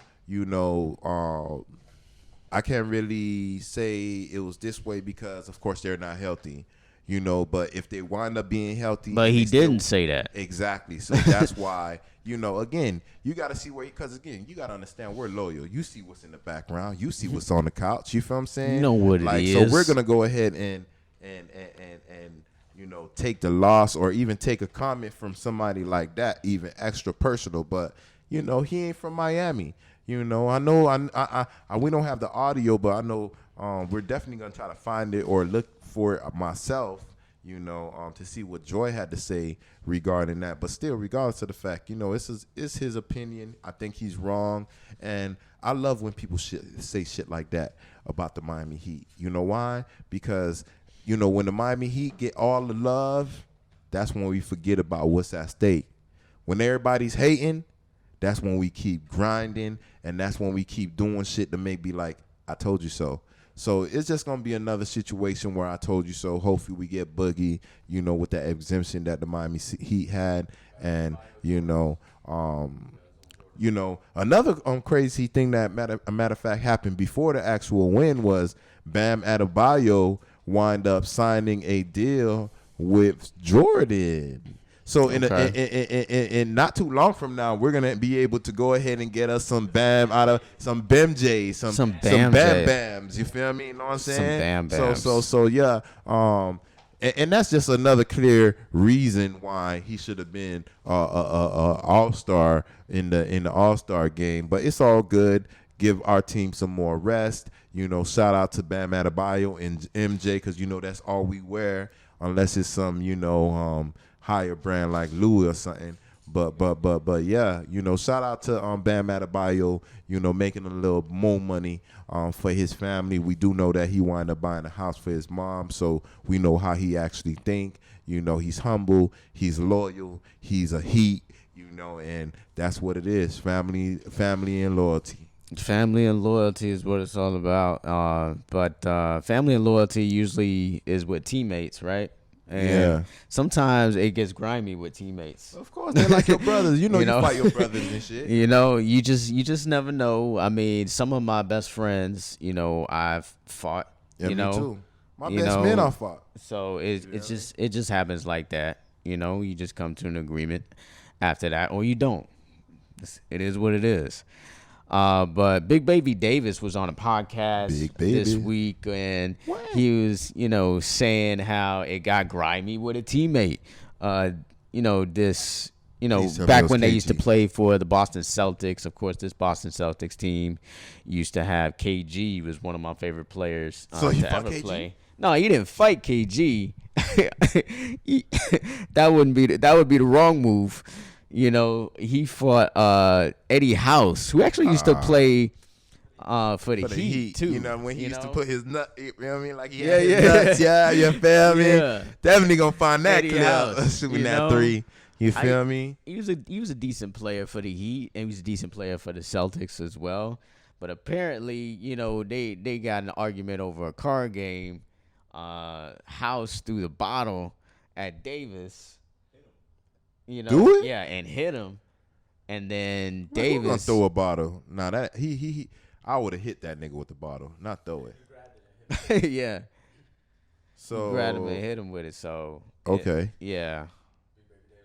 Speaker 1: I can't really say it was this way because, of course, they're not healthy, but if they wind up being healthy.
Speaker 2: But he didn't say that.
Speaker 1: Exactly. So that's why, again, you got to see because, again, you got to understand we're loyal. You see what's in the background. You see what's on the couch. You feel what I'm saying?
Speaker 2: You know what it is.
Speaker 1: So we're going to go ahead and take the loss or even take a comment from somebody like that, even extra personal. But, he ain't from Miami. I know we don't have the audio, but I know we're definitely going to try to find it or look for it myself, to see what Joy had to say regarding that. But still, regardless of the fact, it's his opinion. I think he's wrong. And I love when people say shit like that about the Miami Heat. You know why? Because, when the Miami Heat get all the love, that's when we forget about what's at stake. When everybody's hating, that's when we keep grinding, and that's when we keep doing shit to make be like, I told you so. So it's just going to be another situation where I told you so. Hopefully we get Boogie, with that exemption that the Miami Heat had. And, another crazy thing that, matter of fact, happened before the actual win was Bam Adebayo wind up signing a deal with Jordan. So in not too long from now, we're gonna be able to go ahead and get us some Bam out of some Bam J's, some Bam Bams. You feel me? You know what I'm saying?
Speaker 2: Some Bam Bams.
Speaker 1: So yeah. And that's just another clear reason why he should have been a all-star in the all-star game. But it's all good. Give our team some more rest. Shout out to Bam Adebayo and MJ because that's all we wear unless it's some higher brand like Louis or something. But yeah, shout out to Bam Adebayo, making a little more money for his family. We do know that he wound up buying a house for his mom, so we know how he actually think. He's humble, he's loyal, he's a Heat, and that's what it is. Family and loyalty.
Speaker 2: Family and loyalty is what it's all about. But family and loyalty usually is with teammates, right? And sometimes it gets grimy with teammates.
Speaker 1: Of course, they're like your brothers. You fight your brothers and shit.
Speaker 2: You just never know. I mean, some of my best friends, I've fought.
Speaker 1: Yeah, me too. My best man I fought.
Speaker 2: So it just happens like that. You just come to an agreement after that, or you don't. It is what it is. But Big Baby Davis was on a podcast this week, and he was, saying how it got grimy with a teammate. Back when they used to play for the Boston Celtics. Of course, this Boston Celtics team used to have KG, was one of my favorite players
Speaker 1: to ever
Speaker 2: KG? Play. No, he didn't fight KG. That would be the wrong move. He fought Eddie House, who actually used to play for the Heat too.
Speaker 1: When he used to put his nut, you know what I mean? Like he had his nuts, you feel me?
Speaker 2: Yeah.
Speaker 1: Definitely gonna find that
Speaker 2: Eddie
Speaker 1: clip
Speaker 2: House,
Speaker 1: shooting that three. You feel me?
Speaker 2: He was a decent player for the Heat, and he was a decent player for the Celtics as well. But apparently, they got an argument over a card game. House threw the bottle at Davis.
Speaker 1: Do it?
Speaker 2: Yeah, and hit him, and then
Speaker 1: Davis
Speaker 2: Davis
Speaker 1: gonna throw a bottle. Now that he I would have hit that nigga with the bottle, not throw
Speaker 2: it. Yeah.
Speaker 1: So
Speaker 2: grabbed him and hit him with it. So
Speaker 1: okay.
Speaker 2: Yeah.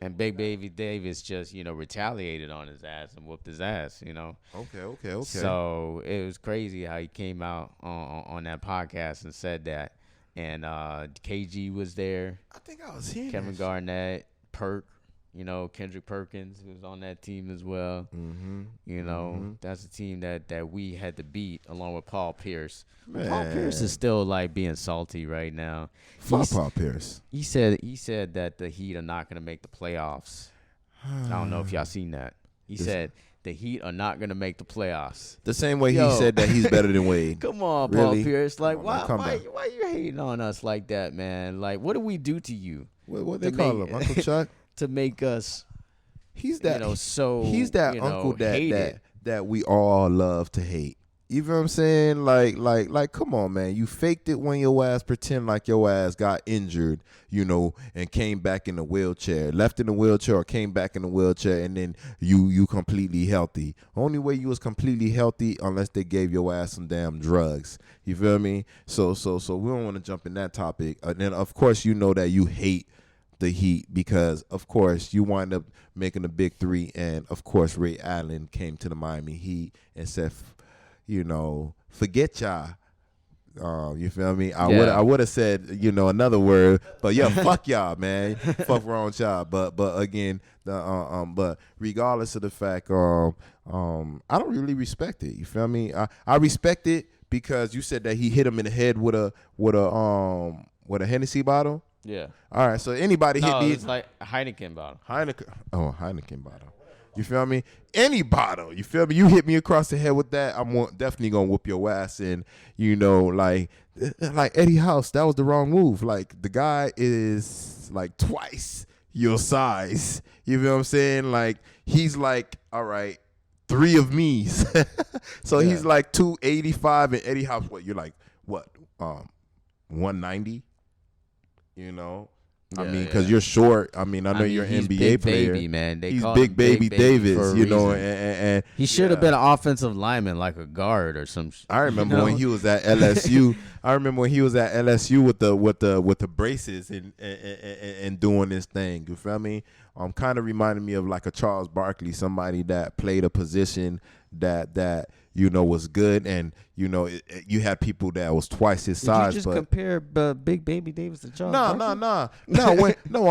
Speaker 2: And Big Baby Davis just retaliated on his ass and whooped his ass.
Speaker 1: Okay.
Speaker 2: So it was crazy how he came out on that podcast and said that, and KG was there.
Speaker 1: I think I was hearing
Speaker 2: Kevin Garnett, Perk. Kendrick Perkins, who was on that team as well.
Speaker 1: Mm-hmm.
Speaker 2: That's a team that we had to beat along with Paul Pierce.
Speaker 1: Man.
Speaker 2: Paul Pierce is still being salty right now.
Speaker 1: Fuck Paul Pierce.
Speaker 2: He said that the Heat are not going to make the playoffs. I don't know if y'all seen that. He said the Heat are not going to make the playoffs.
Speaker 1: The same way he said that he's better than Wade.
Speaker 2: Come on,
Speaker 1: really?
Speaker 2: Paul Pierce. Why you hating on us like that, man? What do we do to you?
Speaker 1: What they call him, Uncle Chuck?
Speaker 2: To make us,
Speaker 1: he's that
Speaker 2: so
Speaker 1: he's that uncle
Speaker 2: hated.
Speaker 1: that we all love to hate. You feel what I'm saying? Like, come on, man. You faked it when your ass pretend like your ass got injured, and came back in the wheelchair, left in the wheelchair or came back in the wheelchair, and then you completely healthy. Only way you was completely healthy unless they gave your ass some damn drugs. You feel me? So we don't want to jump in that topic. And then, of course, you know that you hate the Heat because, of course, you wind up making the big three, and, of course, Ray Allen came to the Miami Heat and said, forget y'all. You feel me? I would have said, another word, but yeah, fuck y'all, man. Fuck wrong with y'all. But again, but regardless of the fact, I don't really respect it. You feel me? I respect it because you said that he hit him in the head with a Hennessy bottle.
Speaker 2: Yeah.
Speaker 1: All right. So anybody hit me?
Speaker 2: It's like a Heineken bottle.
Speaker 1: Heineken bottle. You feel me? Any bottle. You feel me? You hit me across the head with that, I'm definitely gonna whoop your ass. And like Eddie House, that was the wrong move. Like, the guy is like twice your size. You feel what I'm saying? Like, he's like, all right, 3 of me. So he's like 285, and Eddie House, what? You're like what? 190. I mean, because you're short. I mean, I know you're an NBA
Speaker 2: big
Speaker 1: player.
Speaker 2: Baby, man.
Speaker 1: He's Big Baby Davis, and
Speaker 2: he should have been an offensive lineman, like a guard or some shit.
Speaker 1: I remember when he was at LSU. with the braces and doing this thing. You feel me? Kind of reminded me of like a Charles Barkley, somebody that played a position that was good, and you had people that was twice his size.
Speaker 2: Did you just compare Big Baby Davis to Charles?
Speaker 1: No. I'm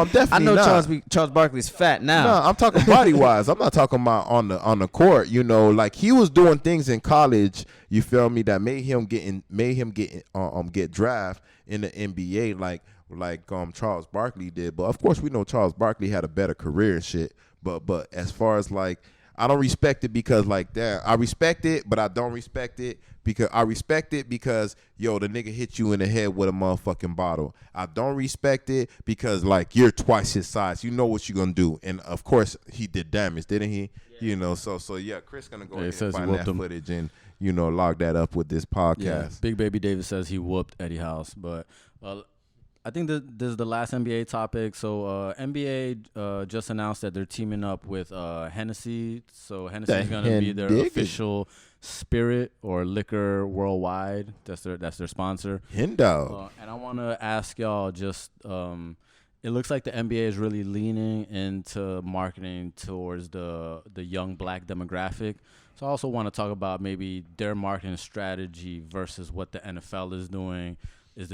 Speaker 1: definitely.
Speaker 2: I know
Speaker 1: not.
Speaker 2: Charles Barkley's fat now.
Speaker 1: No, I'm talking body wise. I'm not talking about on the court. Like, he was doing things in college. You feel me? That made him get draft in the NBA like Charles Barkley did. But of course, we know Charles Barkley had a better career and shit. But as far as like, I don't respect it because like that. I respect it, but I don't respect it because I respect it because the nigga hit you in the head with a motherfucking bottle. I don't respect it because like you're twice his size. You know what you're gonna do, and of course he did damage, didn't he? Yeah. So yeah, Chris gonna go ahead and find that footage and log that up with this podcast.
Speaker 4: Yeah, Big Baby Davis says he whooped Eddie House, but I think that this is the last NBA topic. So NBA just announced that they're teaming up with Hennessy. So Hennessy is going to be their official spirit or liquor worldwide. That's their sponsor.
Speaker 1: Hendo.
Speaker 4: And I want to ask y'all just it looks like the NBA is really leaning into marketing towards the young black demographic. So I also want to talk about maybe their marketing strategy versus what the NFL is doing. Is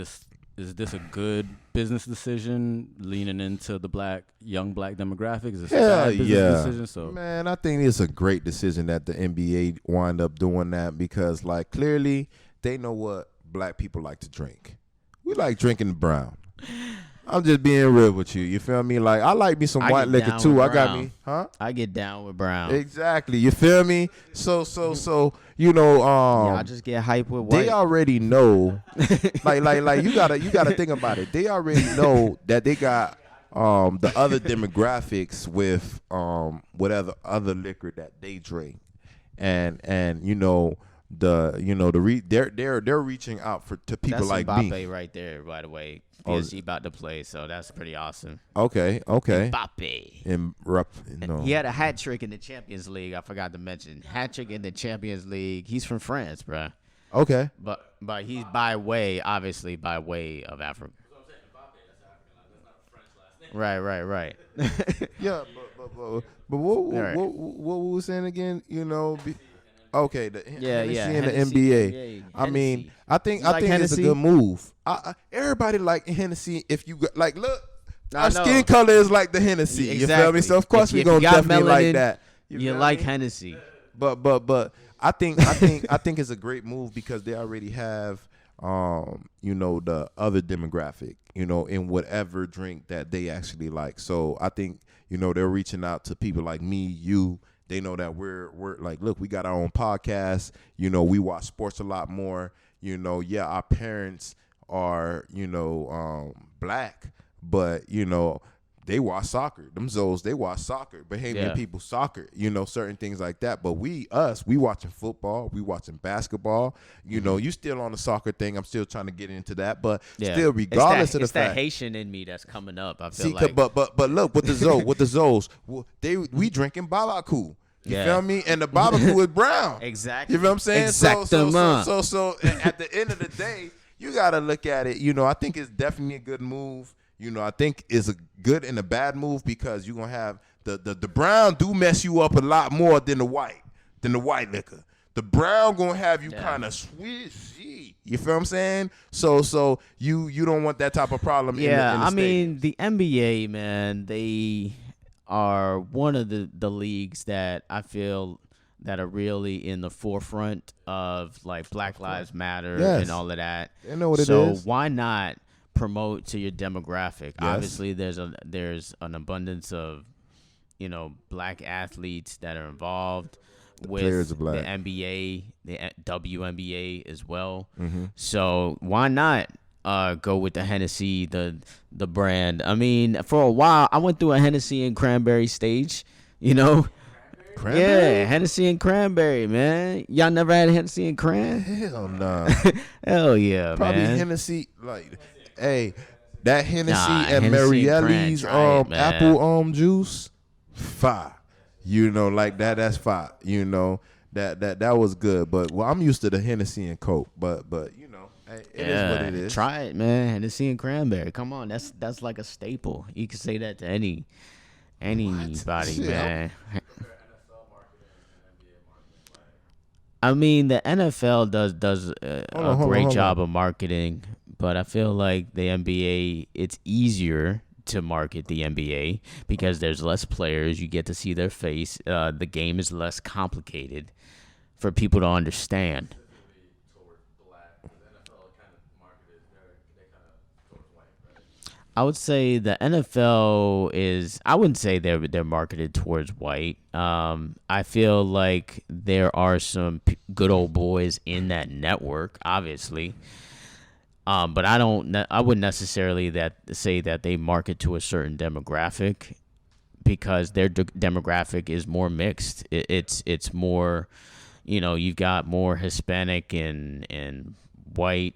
Speaker 4: this a good business decision, leaning into the young black demographic? Is this a bad business decision? So,
Speaker 1: man, I think it's a great decision that the NBA wind up doing that because, like, clearly they know what black people like to drink. We like drinking brown. I'm just being real with you. You feel me? Like, I like me some white liquor too. I got me,
Speaker 2: I get down with brown.
Speaker 1: Exactly. You feel me? So
Speaker 2: I just get hype with white.
Speaker 1: They already know, like you gotta think about it. They already know that they got the other demographics with whatever other liquor that they drink, and they're reaching out to people
Speaker 2: that's
Speaker 1: like
Speaker 2: Mbappe
Speaker 1: me.
Speaker 2: Right there, by the way. PSG about to play, so that's pretty awesome.
Speaker 1: Okay.
Speaker 2: Mbappe. He had a hat trick in the Champions League. I forgot to mention hat trick in the Champions League. He's from France, bro.
Speaker 1: Okay.
Speaker 2: But he's obviously by way of Africa. Right.
Speaker 1: Yeah, but what we were saying again? Okay, the Hennessy in the NBA. I mean, I think it's a good move. Everybody like Hennessy. If you like, look, our skin color is like the Hennessy.
Speaker 2: Exactly.
Speaker 1: You feel me? So of course we gonna definitely like that.
Speaker 2: You like Hennessy.
Speaker 1: But I think it's a great move because they already have the other demographic, in whatever drink that they actually like. So I think they're reaching out to people like me, you. They know that we're like, look, we got our own podcast. We watch sports a lot more. Our parents are, black, but, they watch soccer. Them Zoes, they watch soccer. Bahamian
Speaker 2: Yeah.
Speaker 1: people soccer, certain things like that. But we watching football, we watching basketball. You still on the soccer thing. I'm still trying to get into that. But still, regardless of the
Speaker 2: it's that
Speaker 1: fact.
Speaker 2: Haitian in me that's coming up. I feel
Speaker 1: See,
Speaker 2: like.
Speaker 1: but look, with the Zoes, we drinking Balaku. You
Speaker 2: Yeah.
Speaker 1: feel me? And the Balaku is brown.
Speaker 2: Exactly.
Speaker 1: You feel what I'm saying?
Speaker 2: Exactement.
Speaker 1: So at the end of the day, you got to look at it. I think it's definitely a good move. I think it's a good and a bad move because you're going to have the brown do mess you up a lot more than the white liquor. The brown going to have you kind of swishy. You feel what I'm saying? So you don't want that type of problem in the
Speaker 2: I mean, the NBA, man, they are one of the leagues that I feel that are really in the forefront of like Black Lives Matter and all of that.
Speaker 1: They know what it is.
Speaker 2: So why not promote to your demographic?
Speaker 1: Yes.
Speaker 2: Obviously, there's an abundance of black athletes that are involved with
Speaker 1: players are black.
Speaker 2: the NBA, the WNBA as well.
Speaker 1: Mm-hmm.
Speaker 2: So why not go with the Hennessy, the brand? I mean, for a while, I went through a Hennessy and cranberry stage.
Speaker 1: Cranberry?
Speaker 2: Yeah, Hennessy and cranberry, man. Y'all never had Hennessy and cran?
Speaker 1: Hell no.
Speaker 2: Hell yeah,
Speaker 1: Probably
Speaker 2: man.
Speaker 1: Hennessy, hey, that Hennessy
Speaker 2: Nah,
Speaker 1: and
Speaker 2: Hennessy and
Speaker 1: Marielli's
Speaker 2: Cran, try it, man.
Speaker 1: apple juice, fire. Like that's fire. That was good. But I'm used to the Hennessy and Coke. But hey, it is what it is.
Speaker 2: Try it, man. Hennessy and cranberry. Come on, that's like a staple. You can say that to anybody,
Speaker 1: Shit,
Speaker 2: man. I mean, the NFL does a great job of marketing, but I feel like the NBA, it's easier to market the NBA because there's less players. You get to see their face. The game is less complicated for people to understand. I would say the NFL is. I wouldn't say they're marketed towards white. I feel like there are some good old boys in that network, obviously. But I wouldn't necessarily say that they market to a certain demographic because their demographic is more mixed. It's more, you've got more Hispanic and white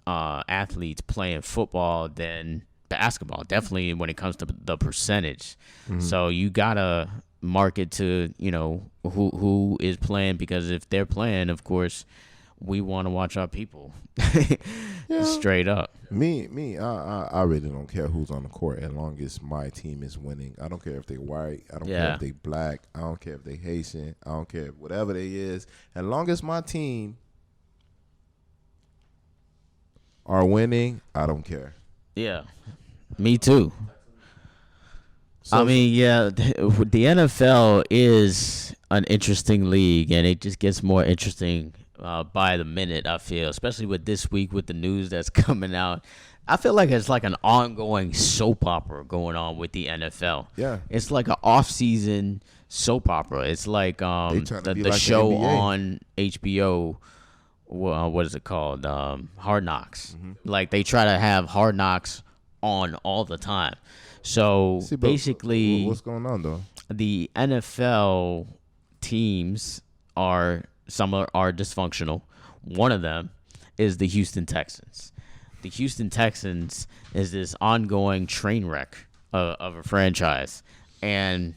Speaker 2: athletes playing football than basketball, definitely when it comes to the percentage. Mm-hmm. So you gotta market to who is playing, because if they're playing, of course we want to watch our people. Straight up.
Speaker 1: I really don't care who's on the court as long as my team is winning. I don't care if they white, I don't care if they black, I don't care if they Haitian, I don't care whatever they is, as long as my team are winning, I don't care.
Speaker 2: Yeah, me too. So, I mean, the NFL is an interesting league, and it just gets more interesting by the minute, I feel, especially with this week with the news that's coming out. I feel like it's like an ongoing soap opera going on with the NFL.
Speaker 1: Yeah.
Speaker 2: It's like an off-season soap opera. It's like the show on HBO. What is it called? Hard Knocks. Mm-hmm. Like they try to have Hard Knocks on all the time. So basically,
Speaker 1: what's going on though?
Speaker 2: The NFL teams are dysfunctional. One of them is the Houston Texans. The Houston Texans is this ongoing train wreck of a franchise, and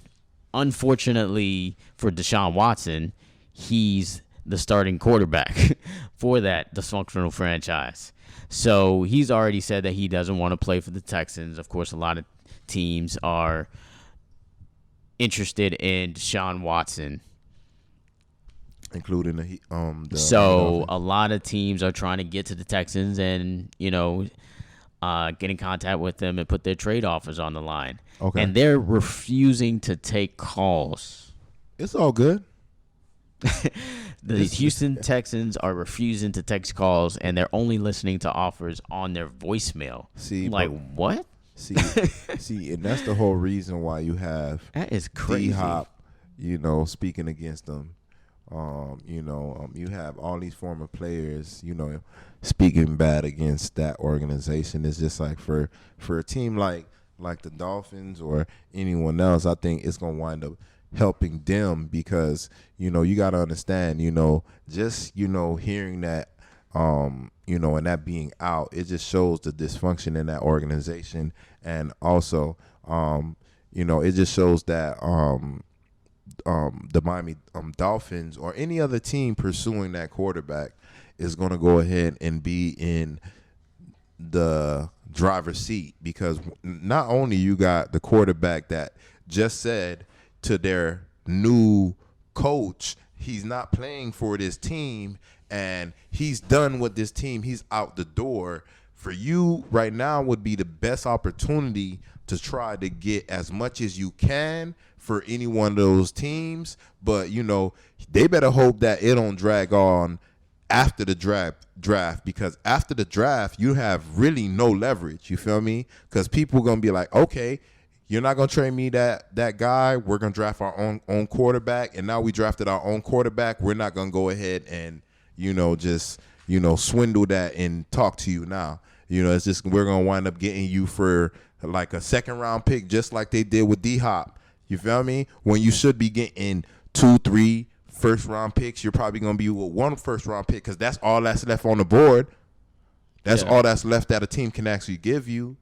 Speaker 2: unfortunately for Deshaun Watson, he's the starting quarterback for that dysfunctional franchise. So he's already said that he doesn't want to play for the Texans. Of course, a lot of teams are interested in Deshaun Watson,
Speaker 1: including the
Speaker 2: so a lot of teams are trying to get to the Texans and get in contact with them and put their trade offers on the line.
Speaker 1: Okay.
Speaker 2: And they're refusing to take calls.
Speaker 1: It's all good.
Speaker 2: The Houston Texans are refusing to take calls, and they're only listening to offers on their voicemail.
Speaker 1: See,
Speaker 2: what?
Speaker 1: See, and that's the whole reason why you have
Speaker 2: that is crazy.
Speaker 1: D-Hop, speaking against them. You have all these former players, speaking bad against that organization. It's just like for a team like like the Dolphins or anyone else, I think it's gonna wind up helping them because you got to understand, just hearing that, and that being out, it just shows the dysfunction in that organization, and also, it just shows that the Miami Dolphins or any other team pursuing that quarterback is going to go ahead and be in the driver's seat, because not only you got the quarterback that just said to their new coach he's not playing for this team and he's done with this team, he's out the door. For you right now would be the best opportunity to try to get as much as you can for any one of those teams, but they better hope that it don't drag on after the draft, because after the draft you have really no leverage. You feel me? Because people are gonna be like, okay, you're not gonna trade me that guy. We're gonna draft our own quarterback, and now we drafted our own quarterback. We're not gonna go ahead and just swindle that and talk to you now. It's just we're gonna wind up getting you for like a second round pick, just like they did with D-Hop. You feel me? When you should be getting 2-3 first round picks, you're probably gonna be with one first round pick, because that's all that's left on the board. That's all that's left that a team can actually give you.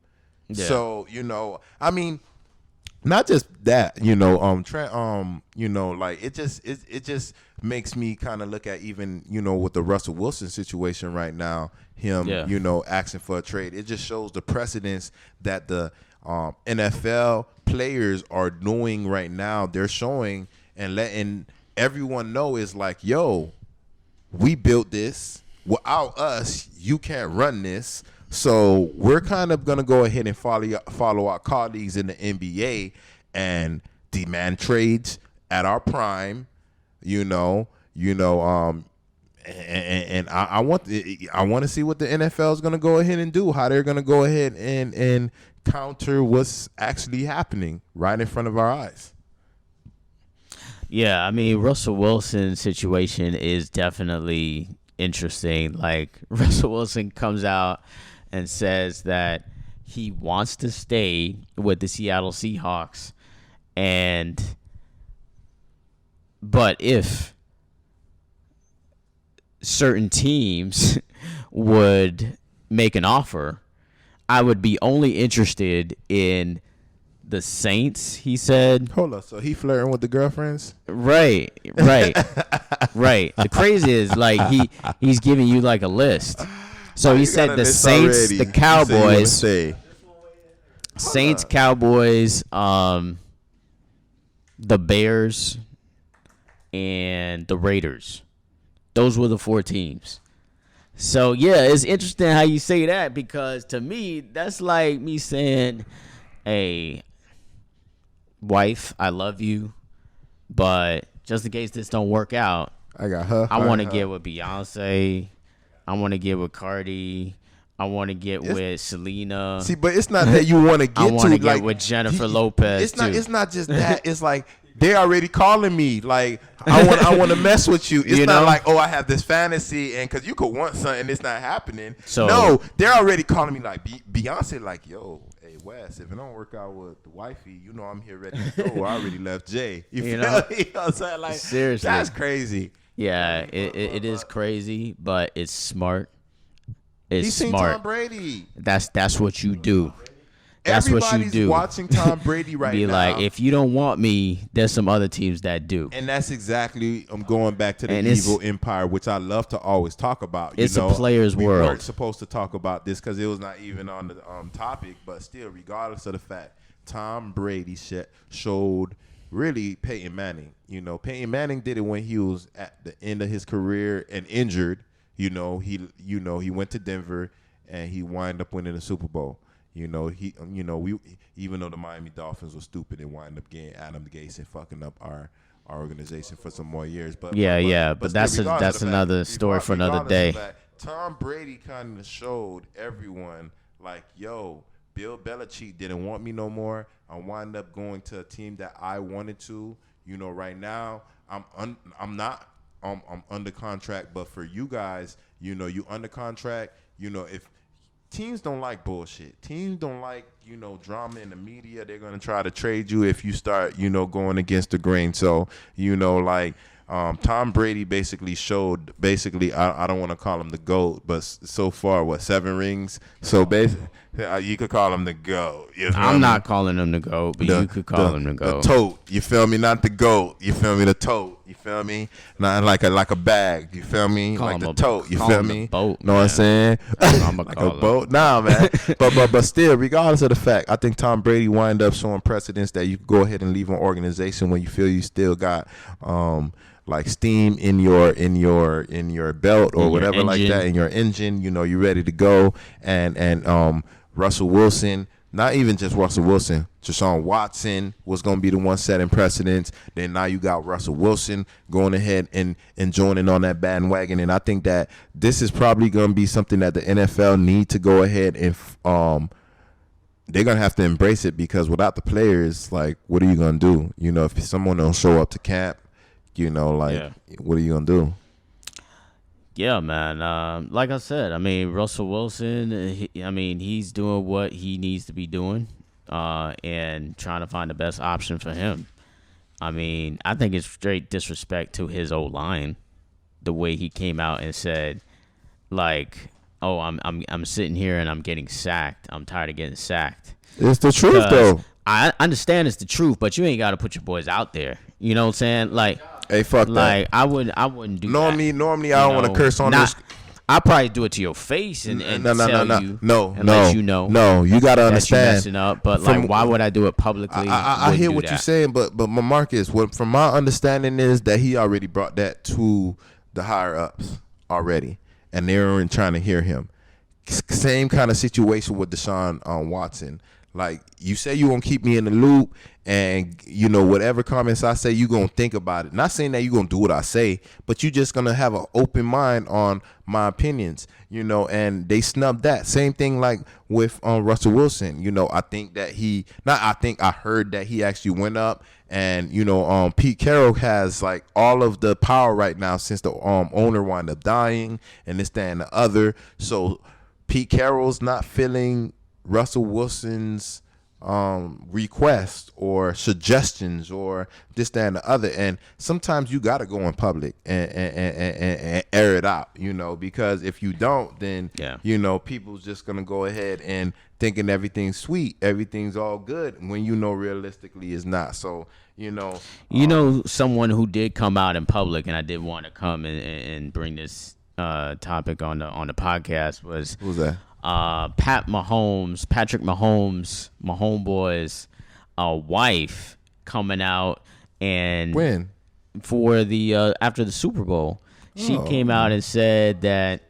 Speaker 1: Yeah. So I mean, not just that, Trent, like it just makes me kind of look at even with the Russell Wilson situation right now, him asking for a trade. It just shows the precedence that the NFL players are doing right now. They're showing and letting everyone know is like, yo, we built this. Without us, you can't run this. So we're kind of gonna go ahead and follow our colleagues in the NBA and demand trades at our prime. And I want to see what the NFL is gonna go ahead and do. How they're gonna go ahead and counter what's actually happening right in front of our eyes.
Speaker 2: Yeah, I mean, Russell Wilson's situation is definitely interesting. Like, Russell Wilson comes out and says that he wants to stay with the Seattle Seahawks, but if certain teams would make an offer, I would be only interested in the Saints, he said.
Speaker 1: Hold up, so he flirting with the girlfriends?
Speaker 2: Right. Right. The crazy is, like, he's giving you like a list. So he said the Saints, already. The Cowboys, Saints, Cowboys, the Bears, and the Raiders. Those were the 4 teams. So, yeah, it's interesting how you say that, because to me, that's like me saying, hey, wife, I love you, but just in case this don't work out,
Speaker 1: I got her.
Speaker 2: I want to get with Beyonce. I want to get with Cardi. I want to get with Selena.
Speaker 1: See, but it's not that you want to get. I
Speaker 2: want to get with Jennifer Lopez.
Speaker 1: It's not just that. It's like they already calling me. Like I want to mess with you. It's not like, oh, I have this fantasy, and because you could want something, it's not happening. So no, they're already calling me. Like Beyonce, like, yo, hey Wes, if it don't work out with the wifey, I'm here ready to go. I already left Jay. You feel me? You know what I'm saying? Like, seriously, that's crazy.
Speaker 2: Yeah, it is crazy, but it's smart. It's
Speaker 1: smart.
Speaker 2: Seen
Speaker 1: Tom Brady.
Speaker 2: That's what you do. That's what you do.
Speaker 1: Watching Tom Brady right now.
Speaker 2: Be like, if you don't want me, there's some other teams that do.
Speaker 1: And that's exactly, I'm going back to the evil empire, which I love to always talk about.
Speaker 2: It's a player's world.
Speaker 1: We weren't supposed to talk about this because it was not even on the topic, but still, regardless of the fact, Tom Brady showed really Peyton Manning. Peyton Manning did it when he was at the end of his career and injured. He went to Denver and he wound up winning the Super Bowl. We even though the Miami Dolphins were stupid and wind up getting Adam Gase and fucking up our organization for some more years. But that's another story for another day. Tom Brady kind of showed everyone like, yo, Bill Belichick didn't want me no more. I wound up going to a team that I wanted to. Right now I'm under contract, but for you guys, you under contract. If teams don't like bullshit. Teams don't like, drama in the media. They're going to try to trade you if you start, going against the grain. So, Tom Brady basically showed, I don't want to call him the GOAT, but so far, 7 rings? So basically, you could call him the GOAT.
Speaker 2: I'm not calling him the GOAT, but you could call him the GOAT.
Speaker 1: The tote, you feel me? Not the GOAT, you feel me? The tote, you feel me? Not like a bag, you feel me?
Speaker 2: Call
Speaker 1: like the
Speaker 2: him
Speaker 1: tote, you feel me?
Speaker 2: Boat,
Speaker 1: know what I'm saying? Like a boat? Nah, man. but still, regardless of the fact, I think Tom Brady wind up showing precedence that you can go ahead and leave an organization when you feel you still got like steam in your belt or whatever like that, in your engine, you're ready to go. And Russell Wilson, not even just Russell Wilson, Deshaun Watson was going to be the one setting precedence. Then now you got Russell Wilson going ahead and joining on that bandwagon. And I think that this is probably going to be something that the NFL need to go ahead and they're going to have to embrace it, because without the players, like, what are you going to do? If someone don't show up to camp, what are you going to do?
Speaker 2: Yeah, man. Like I said, Russell Wilson, he's doing what he needs to be doing and trying to find the best option for him. I think it's straight disrespect to his O-line, the way he came out and said, like, oh, I'm sitting here and I'm getting sacked. I'm tired of getting sacked.
Speaker 1: It's the truth, though.
Speaker 2: I understand it's the truth, but you ain't got to put your boys out there. You know what I'm saying? Like,
Speaker 1: hey, fuck that.
Speaker 2: Like, I wouldn't do that.
Speaker 1: Normally, I don't want to curse on this.
Speaker 2: I'll probably do it to your face and
Speaker 1: let you know. No, you got to understand.
Speaker 2: You're messing up, but why would I do it publicly?
Speaker 1: I hear what you're saying, but Marcus, from my understanding is that he already brought that to the higher ups already, and they were trying to hear him. Same kind of situation with Deshaun Watson. Like, you say you gonna keep me in the loop, and whatever comments I say, you gonna think about it. Not saying that you gonna do what I say, but you just gonna have an open mind on my opinions. And they snubbed that. Same thing like with Russell Wilson. I think that I heard that he actually went up, and Pete Carroll has like all of the power right now since the owner wound up dying, and this, that, and the other. So Pete Carroll's not feeling Russell Wilson's request or suggestions or this, that, and the other. And sometimes you got to go in public and air it out, because if you don't, then, people's just going to go ahead and thinking everything's sweet, everything's all good, when realistically is not. So,
Speaker 2: someone who did come out in public, and I did want to come and bring this topic on the podcast was...
Speaker 1: Who's that?
Speaker 2: Patrick Mahomes, my homeboy's wife, coming out and
Speaker 1: when
Speaker 2: for the after the Super Bowl, she came out and said that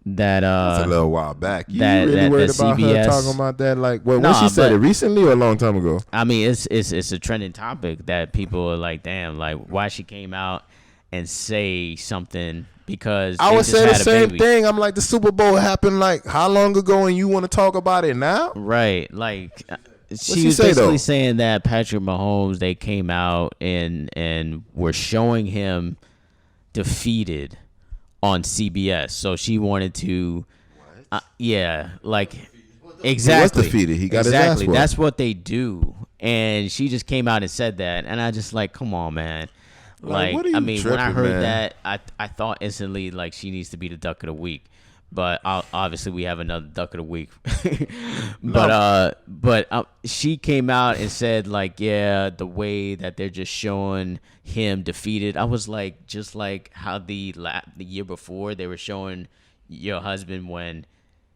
Speaker 1: that's a little while back. You
Speaker 2: that,
Speaker 1: really
Speaker 2: that,
Speaker 1: worried
Speaker 2: that
Speaker 1: about
Speaker 2: CBS,
Speaker 1: her talking about that? Like, when she said it recently or a long time ago?
Speaker 2: It's a trending topic that people are like, damn, like, why she came out and say something. Because
Speaker 1: I would say the same thing. I'm like, the Super Bowl happened like how long ago, and you want to talk about it now?
Speaker 2: Right. Like, she was basically saying that Patrick Mahomes, they came out and were showing him defeated on CBS. So she wanted to, exactly.
Speaker 1: He was defeated. He got his ass whooped.
Speaker 2: That's what they do. And she just came out and said that, and I just like, come on, man. Like,
Speaker 1: what are you tripping,
Speaker 2: when I heard
Speaker 1: man?
Speaker 2: that, I thought instantly, like, she needs to be the duck of the week. But obviously, we have another duck of the week. But she came out and said, like, yeah, the way that they're just showing him defeated. I was like, just like how the year before they were showing your husband when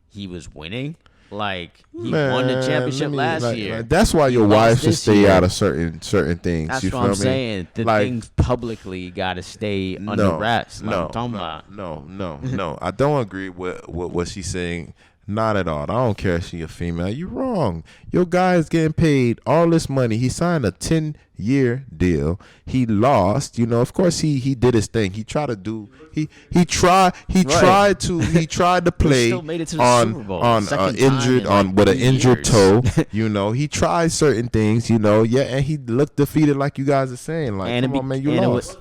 Speaker 2: he was winning. Like, he won the championship last year.
Speaker 1: Like, that's why your wife should stay out of certain things.
Speaker 2: That's
Speaker 1: you
Speaker 2: what
Speaker 1: feel
Speaker 2: I'm
Speaker 1: me?
Speaker 2: saying. The things publicly got to stay under wraps. Like I'm talking about.
Speaker 1: No. I don't agree with what she's saying. Not at all. I don't care if she's a female. You're wrong. Your guy is getting paid all this money. He signed a 10-year deal. He lost. Of course he did his thing. He tried to do. He tried to play
Speaker 2: still made it to the Super Bowl.
Speaker 1: on injured with an injured toe. He tried certain things. And he looked defeated, like you guys are saying. Like, come on, man, you lost.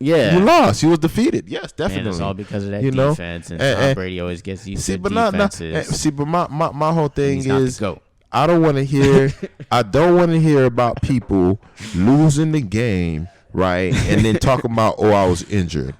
Speaker 2: Yeah.
Speaker 1: You lost. You was defeated. Yes, definitely.
Speaker 2: And it's all because of that
Speaker 1: You know?
Speaker 2: defense. And Tom Brady always gets these good
Speaker 1: but
Speaker 2: defenses.
Speaker 1: my whole thing
Speaker 2: He's not the
Speaker 1: is
Speaker 2: GOAT.
Speaker 1: I don't want to hear I don't want to hear about people losing the game, right? And then talking about, oh, I was injured.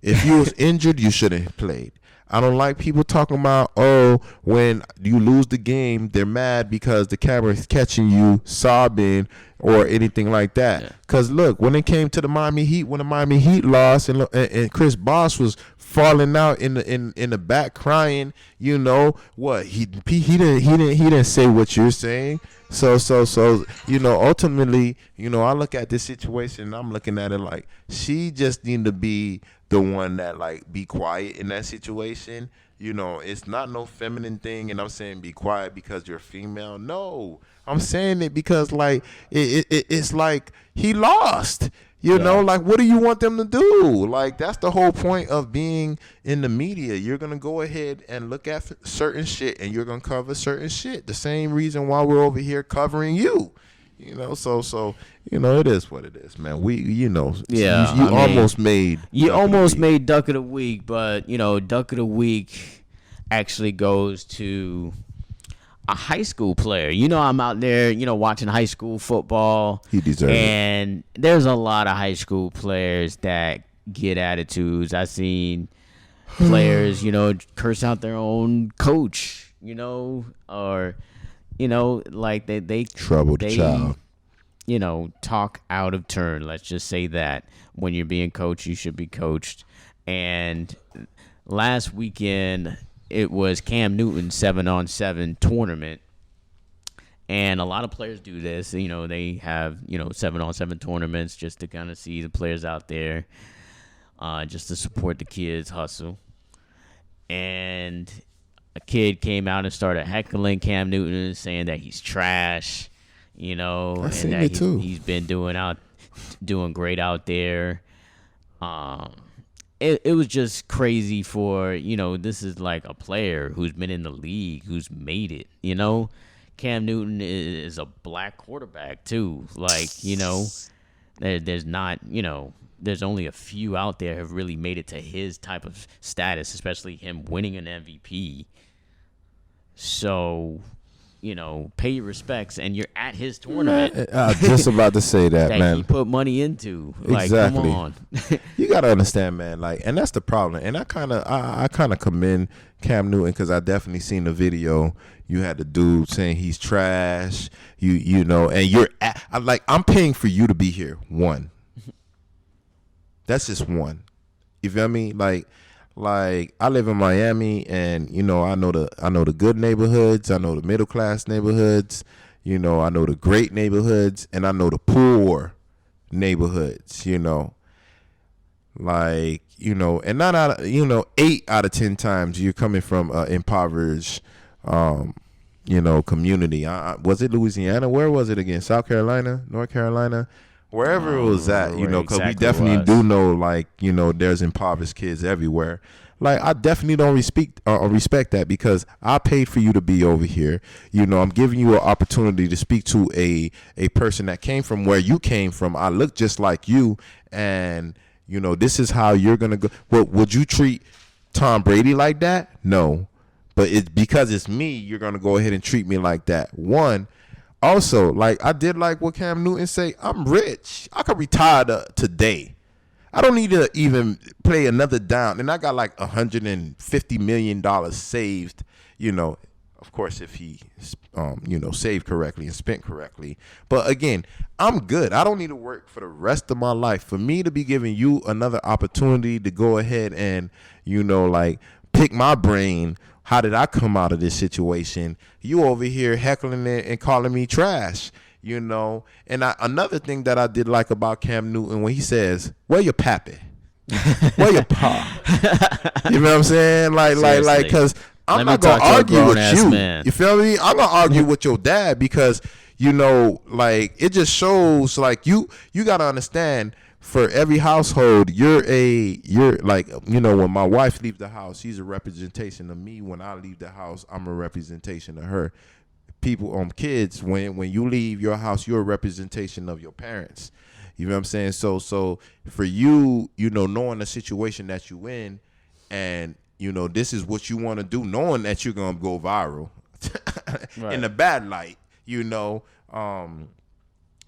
Speaker 1: If you was injured, you shouldn't have played. I don't like people talking about, oh, when you lose the game, they're mad because the camera is catching you sobbing or anything like that. Because, look, when it came to the Miami Heat, when the Miami Heat lost and Chris Bosh was falling out in the back crying, you know, what? He didn't say what you're saying. So, you know, ultimately, you know, I look at this situation and I'm looking at it like she just need to be the one that, like, be quiet in that situation. You know, it's not no feminine thing, and I'm saying be quiet because you're female. No, I'm saying it because, like, it's like he lost. You know, like, what do you want them to do? Like, that's the whole point of being in the media. You're going to go ahead and look at certain shit, and you're going to cover certain shit. The same reason why we're over here covering you. You know, so you know, it is what it is, man. You know, you almost made
Speaker 2: Duck of the Week, but you know, Duck of the Week actually goes to a high school player. You know, I'm out there, you know, watching high school football.
Speaker 1: He deserves it.
Speaker 2: And there's a lot of high school players that get attitudes. I've seen players, you know, curse out their own coach, you know, or you know, like they
Speaker 1: troubled child.
Speaker 2: You know, talk out of turn. Let's just say that when you're being coached, you should be coached. And last weekend, it was Cam Newton's 7-on-7 tournament. And a lot of players do this. You know, they have, you know, 7-on-7 tournaments just to kind of see the players out there, just to support the kids' hustle. And a kid came out and started heckling Cam Newton, saying that he's trash, you know, and that he's been doing great out there. It was just crazy for, you know, this is like a player who's been in the league, who's made it, you know. Cam Newton is a black quarterback too. Like, you know, there's not, you know, there's only a few out there have really made it to his type of status, especially him winning an MVP. So, you know, pay your respects, and you're at his tournament.
Speaker 1: I was just about to say that, man.
Speaker 2: He put money into. Like,
Speaker 1: exactly.
Speaker 2: Come on.
Speaker 1: You gotta understand, man. Like, and that's the problem. And I kind of commend Cam Newton because I definitely seen the video. You had the dude saying he's trash. You know, and I'm paying for you to be here. One. That's just one. You feel me? Like I live in Miami, and you know I know the good neighborhoods, I know the middle class neighborhoods, you know I know the great neighborhoods, and I know the poor neighborhoods. You know, like you know, and 8 out of 10 times you're coming from impoverished, you know, community. Was it Louisiana? Where was it again? South Carolina, North Carolina. Wherever it was at, you know, because we definitely do know, like, you know, there's impoverished kids everywhere. Like, I definitely don't respect that because I paid for you to be over here. You know, I'm giving you an opportunity to speak to a person that came from where you came from. I look just like you, and, you know, this is how you're going to go. Well, would you treat Tom Brady like that? No. But it's because it's me, you're going to go ahead and treat me like that. One. Also, like, I did like what Cam Newton say. I'm rich. I could retire today. I don't need to even play another down. And I got like $150 million saved, you know, of course, if he, you know, saved correctly and spent correctly. But again, I'm good. I don't need to work for the rest of my life. For me to be giving you another opportunity to go ahead and, you know, like, pick my brain. How did I come out of this situation? You over here heckling it and calling me trash, you know? And another thing that I did like about Cam Newton when he says, where your pappy? Where your pa? You know what I'm saying? Like, because I'm not going to argue with you. Man. You feel me? I'm going to argue with your dad because, you know, like, it just shows, like, you got to understand, for every household, you're like, you know, when my wife leaves the house, she's a representation of me. When I leave the house, I'm a representation of her. people, kids, when you leave your house, you're a representation of your parents. You know what I'm saying? So for you, knowing the situation that you in, and this is what you want to do, knowing that you're gonna go viral in a bad light,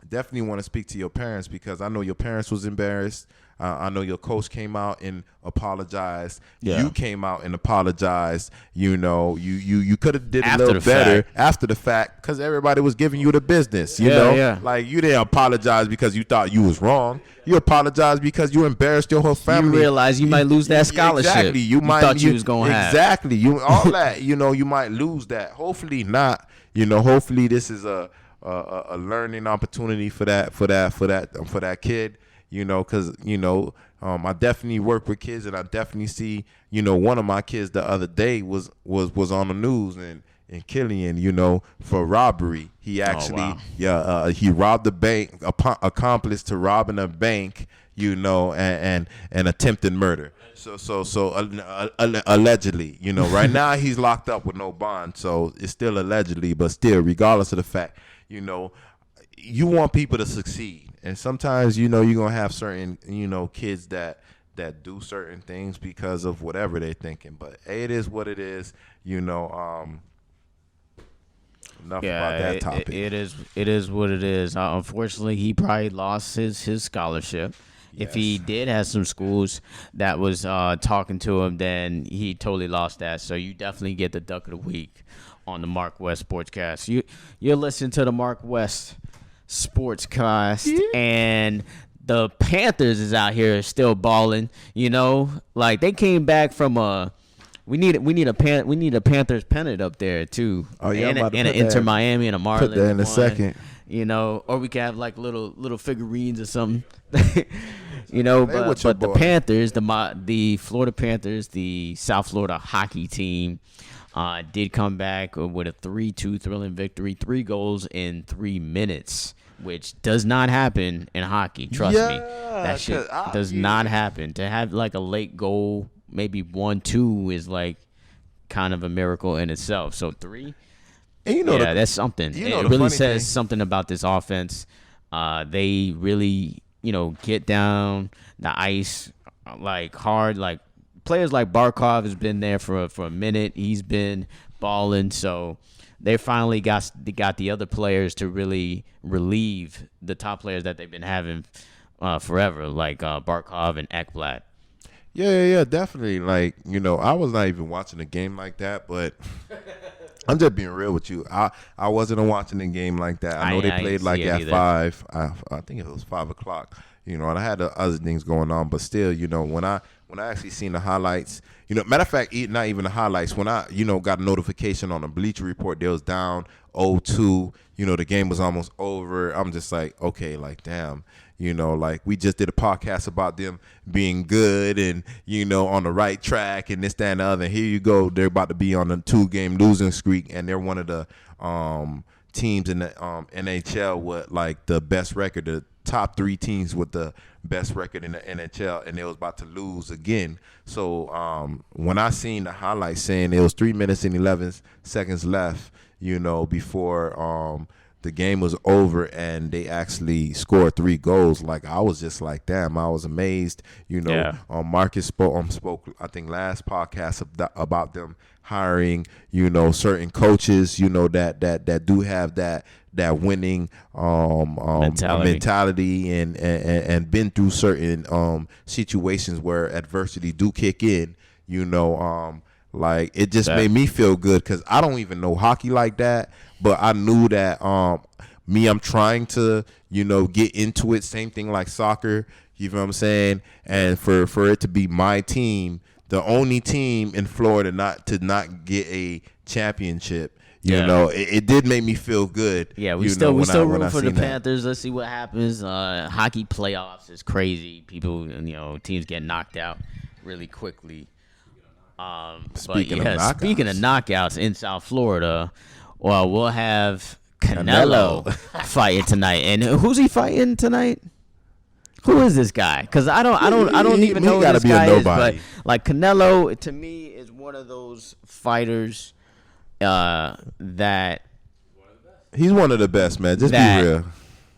Speaker 1: definitely want to speak to your parents, because I know your parents was embarrassed. I know your coach came out and apologized. Yeah. You came out and apologized. You could have did a little better after the fact, because everybody was giving you the business. You know, like you didn't apologize because you thought you was wrong. You apologized because you embarrassed your whole family.
Speaker 2: You realize you might lose that scholarship.
Speaker 1: Exactly. You thought you was gonna have.
Speaker 2: Exactly.
Speaker 1: You all that. You might lose that. Hopefully not. Hopefully this is a learning opportunity for that kid. Because I definitely work with kids, and I definitely see, one of my kids the other day was on the news, and Killian, for robbery. He actually, he robbed the bank, accomplice to robbing a bank, and attempted murder. So allegedly, right now he's locked up with no bond, so it's still allegedly, but still, regardless of the fact, you want people to succeed. And sometimes, you're going to have certain, kids that do certain things because of whatever they're thinking. But it is what it is, enough about that topic.
Speaker 2: It is what it is. Unfortunately, he probably lost his scholarship. Yes. If he did have some schools that was talking to him, then he totally lost that. So you definitely get the Duck of the Week on the MarcWes Sportscast. You're listening to the MarcWes Sportscast, and the Panthers is out here still balling. Like they came back from we need a Panthers pennant up there too.
Speaker 1: Oh yeah,
Speaker 2: and an Inter Miami and a Marlins.
Speaker 1: Put that in a second.
Speaker 2: Or we could have like little figurines or something. But the Panthers, the Florida Panthers, the South Florida hockey team, did come back with a 3-2 thrilling victory, 3 goals in 3 minutes, which does not happen in hockey. Trust me, that shit does not happen. To have like a late goal, maybe 1-2, is like kind of a miracle in itself. So 3, and that's something. It really says something about this offense. They really, get down the ice like hard. Like players like Barkov has been there for a minute. He's been balling. So they finally got the other players to really relieve the top players that they've been having forever, like Barkov and Ekblad.
Speaker 1: Yeah, definitely. Like, I was not even watching a game like that, but I'm just being real with you. I wasn't watching a game like that. I know they played like at 5. I think it was 5 o'clock. And I had other things going on, but still, when I actually seen the highlights, matter of fact, not even the highlights. When I, got a notification on the Bleacher Report, they was down 0-2. The game was almost over. I'm just like, okay, like damn. Like we just did a podcast about them being good and, on the right track and this, that, and the other. And here you go. They're about to be on a 2-game losing streak, and they're one of the teams in the NHL with like the best record, the top 3 teams with the best record in the NHL, and they was about to lose again. So when I seen the highlights saying it was 3 minutes and 11 seconds left, before the game was over, and they actually scored 3 goals. Like I was just like, damn, I was amazed. MarcWes spoke I think last podcast about them hiring, certain coaches, that do have that winning mentality and been through certain situations where adversity do kick in. Like it just made me feel good, because I don't even know hockey like that, but I knew that I'm trying to get into it. Same thing like soccer, you know what I'm saying? And for it to be my team, the only team in Florida not get a championship, it did make me feel good.
Speaker 2: Yeah, we still root for the Panthers. Let's see what happens. Hockey playoffs is crazy. People, teams get knocked out really quickly. Speaking of knockouts in South Florida, well, we'll have Canelo fighting tonight. And who's he fighting tonight? Who is this guy? Because I don't even know who this guy is. But like Canelo, to me, is one of those fighters that
Speaker 1: He's one of the best, man. Just
Speaker 2: that
Speaker 1: be real.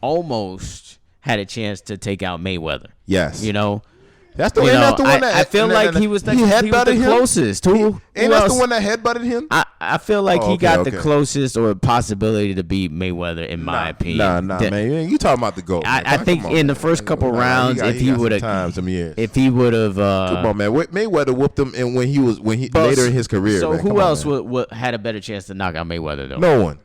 Speaker 2: almost had a chance to take out Mayweather.
Speaker 1: Yes.
Speaker 2: You know?
Speaker 1: That's the,
Speaker 2: You
Speaker 1: and
Speaker 2: know,
Speaker 1: that's the one that
Speaker 2: I feel like he was the closest. Who
Speaker 1: And that's
Speaker 2: else?
Speaker 1: the one that headbutted him?
Speaker 2: I feel like he
Speaker 1: okay,
Speaker 2: got
Speaker 1: okay.
Speaker 2: the closest or possibility to beat Mayweather, in my opinion.
Speaker 1: Nah, man. You talking about the GOAT.
Speaker 2: I think in the first couple rounds, if he would have, if he would have,
Speaker 1: come on, man. Mayweather whooped him, and when he later in his career.
Speaker 2: So
Speaker 1: man.
Speaker 2: who else would had a better chance to knock out Mayweather though?
Speaker 1: No one.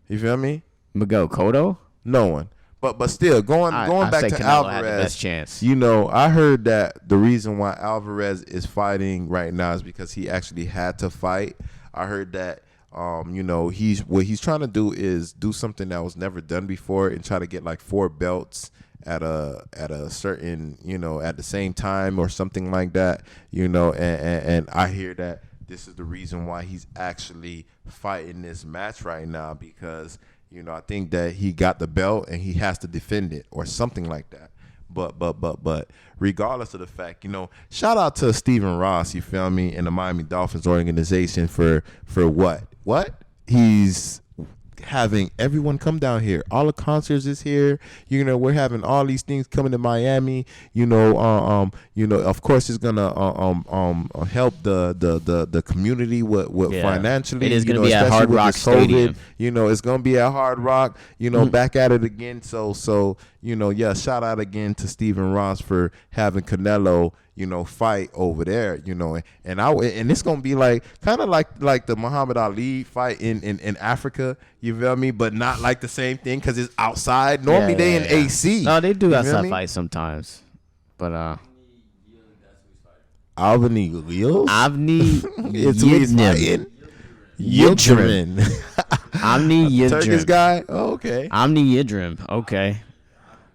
Speaker 1: You feel me?
Speaker 2: Miguel Cotto.
Speaker 1: No one. But still, going back
Speaker 2: say
Speaker 1: to
Speaker 2: Canelo had the
Speaker 1: Alvarez,
Speaker 2: best chance.
Speaker 1: you know, I heard that the reason why Alvarez is fighting right now is because he actually had to fight. I heard that, you know, what he's trying to do is do something that was never done before and try to get like 4 belts at a certain, you know, at the same time or something like that, you know, and I hear that this is the reason why he's actually fighting this match right now because, you know, I think that he got the belt and he has to defend it or something like that. But regardless of the fact, you know, shout out to Stephen Ross, you feel me, and the Miami Dolphins organization for what? He's having everyone come down here. All the concerts is here. You know, we're having all these things coming to Miami. You know, of course, it's gonna help the community with financially.
Speaker 2: It is gonna
Speaker 1: be
Speaker 2: at Hard Rock Stadium.
Speaker 1: You know, it's gonna be at Hard Rock. You know, back at it again. So you know, shout out again to Stephen Ross for having Canelo, you know, fight over there, you know, and it's gonna be like kind of like the Muhammad Ali fight in Africa, you feel me? But not like the same thing because it's outside. Normally they in AC.
Speaker 2: No, they do
Speaker 1: you
Speaker 2: outside fights sometimes, but
Speaker 1: Albany Wheels.
Speaker 2: Avni
Speaker 1: It's who he's fighting. Yildirim.
Speaker 2: Avni Yildirim.
Speaker 1: Turkish guy. Oh, okay.
Speaker 2: Avni Yildirim. Okay.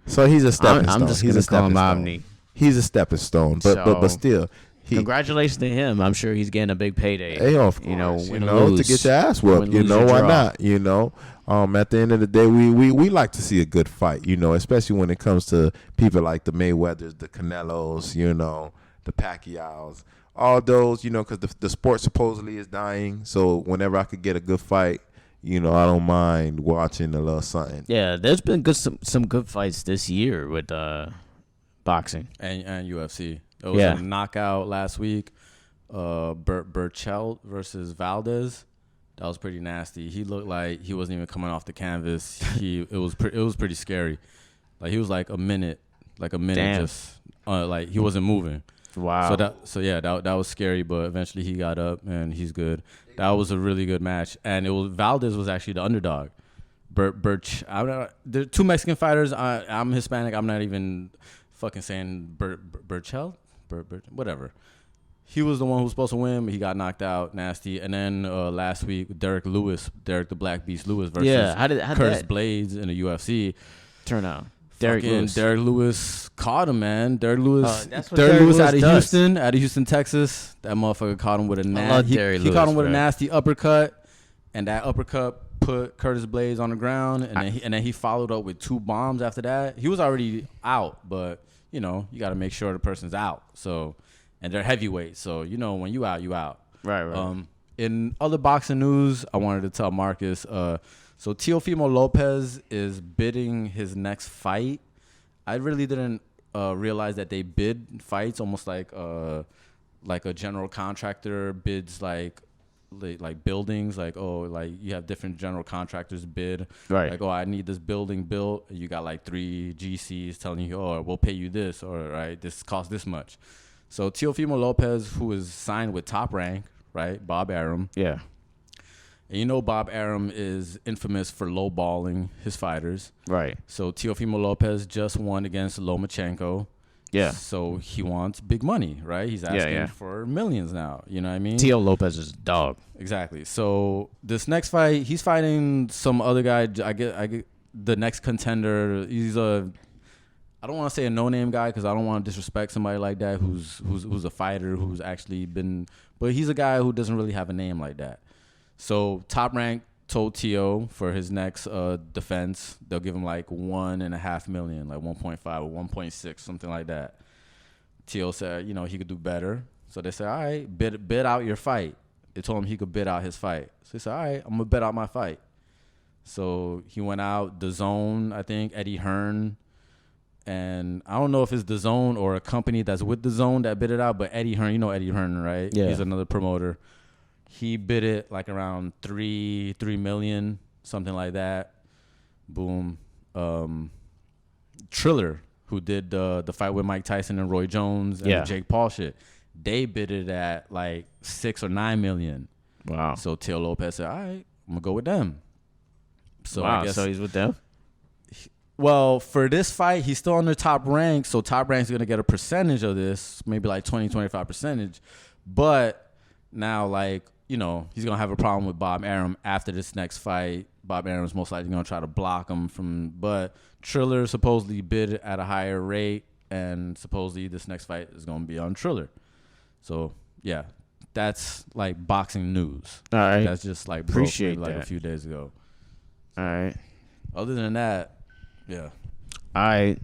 Speaker 1: So he's a stepping stone.
Speaker 2: I'm just
Speaker 1: he's
Speaker 2: gonna
Speaker 1: a
Speaker 2: call him
Speaker 1: stepping
Speaker 2: Avni.
Speaker 1: stone. He's a stepping stone, but still.
Speaker 2: Congratulations to him. I'm sure he's getting a big payday.
Speaker 1: Hey, of course,
Speaker 2: you know,
Speaker 1: win or lose, to get your ass whooped.
Speaker 2: Win,
Speaker 1: you
Speaker 2: lose,
Speaker 1: know,
Speaker 2: or
Speaker 1: why
Speaker 2: draw.
Speaker 1: not? You know, at the end of the day, we like to see a good fight. You know, especially when it comes to people like the Mayweathers, the Canelos, you know, the Pacquiaos, all those. You know, because the sport supposedly is dying. So whenever I could get a good fight, you know, I don't mind watching a little something.
Speaker 2: Yeah, there's been some good fights this year with boxing
Speaker 4: and UFC. It was a knockout last week. Burchell versus Valdez. That was pretty nasty. He looked like he wasn't even coming off the canvas. It was pretty scary. Like he was like a minute
Speaker 2: Damn.
Speaker 4: just like he wasn't moving.
Speaker 2: Wow.
Speaker 4: That was scary, but eventually he got up and he's good. That was a really good match, and Valdez was actually the underdog. There are 2 Mexican fighters. I'm Hispanic. I'm not even fucking saying Burchell, whatever. He was the one who was supposed to win, but he got knocked out, nasty. And then last week, Derek the Black Beast Lewis versus Curtis Blades in the UFC.
Speaker 2: Turn out.
Speaker 4: Derek Lewis caught him, man. Derek Lewis out of Houston, Texas. That motherfucker caught him with a nasty. He caught him with a nasty uppercut, and that uppercut put Curtis Blades on the ground, and then he followed up with 2 bombs after that. He was already out, but you know you got to make sure the person's out. So, and they're heavyweights, so you know when you out, you out.
Speaker 2: Right.
Speaker 4: In other boxing news, I wanted to tell Marcus. So Teofimo Lopez is bidding his next fight. I really didn't realize that they bid fights almost like a general contractor bids like buildings. Like you have different general contractors bid.
Speaker 2: Right.
Speaker 4: Like I need this building built. You got like 3 GCs telling you, we'll pay you this, or right, this costs this much. So Teofimo Lopez, who is signed with Top Rank, right, Bob Arum.
Speaker 2: Yeah.
Speaker 4: And you know Bob Arum is infamous for lowballing his fighters.
Speaker 2: Right.
Speaker 4: So Teofimo Lopez just won against Lomachenko.
Speaker 2: Yeah.
Speaker 4: So he wants big money, right? He's asking for millions now. You know what I mean?
Speaker 2: Teo Lopez is a dog.
Speaker 4: Exactly. So this next fight, he's fighting some other guy. I get the next contender. He's I don't want to say a no-name guy because I don't want to disrespect somebody like that who's a fighter who's actually been, but he's a guy who doesn't really have a name like that. So Top Rank told Teo for his next defense, they'll give him like $1.5 million, like 1.5 or 1.6, something like that. Teo said, he could do better. So they said, all right, bid out your fight. They told him he could bid out his fight. So he said, all right, I'm gonna bid out my fight. So he went out, DAZN, I think, Eddie Hearn. And I don't know if it's DAZN or a company that's with DAZN that bid it out, but Eddie Hearn, you know Eddie Hearn, right?
Speaker 2: Yeah.
Speaker 4: He's another promoter. He bid it like around $3 million, something like that. Boom. Triller, who did the fight with Mike Tyson and Roy Jones and the Jake Paul shit, they bid it at like $6 or $9 million.
Speaker 2: Wow.
Speaker 4: So Teal Lopez said, all right, I'm going to go with them. So
Speaker 2: wow,
Speaker 4: I guess,
Speaker 2: so he's with them?
Speaker 4: well, for this fight, he's still under Top Rank, so Top Rank's going to get a percentage of this, maybe like 20-25%. But now, like, you know, he's going to have a problem with Bob Arum after this next fight. Bob Arum's most likely going to try to block him but Triller supposedly bid at a higher rate, and supposedly this next fight is going to be on Triller. So, yeah, that's like boxing news.
Speaker 2: All right.
Speaker 4: That's just like
Speaker 2: Appreciate
Speaker 4: broke like
Speaker 2: that.
Speaker 4: a few days ago.
Speaker 2: All right.
Speaker 4: Other than that, yeah.
Speaker 2: All right.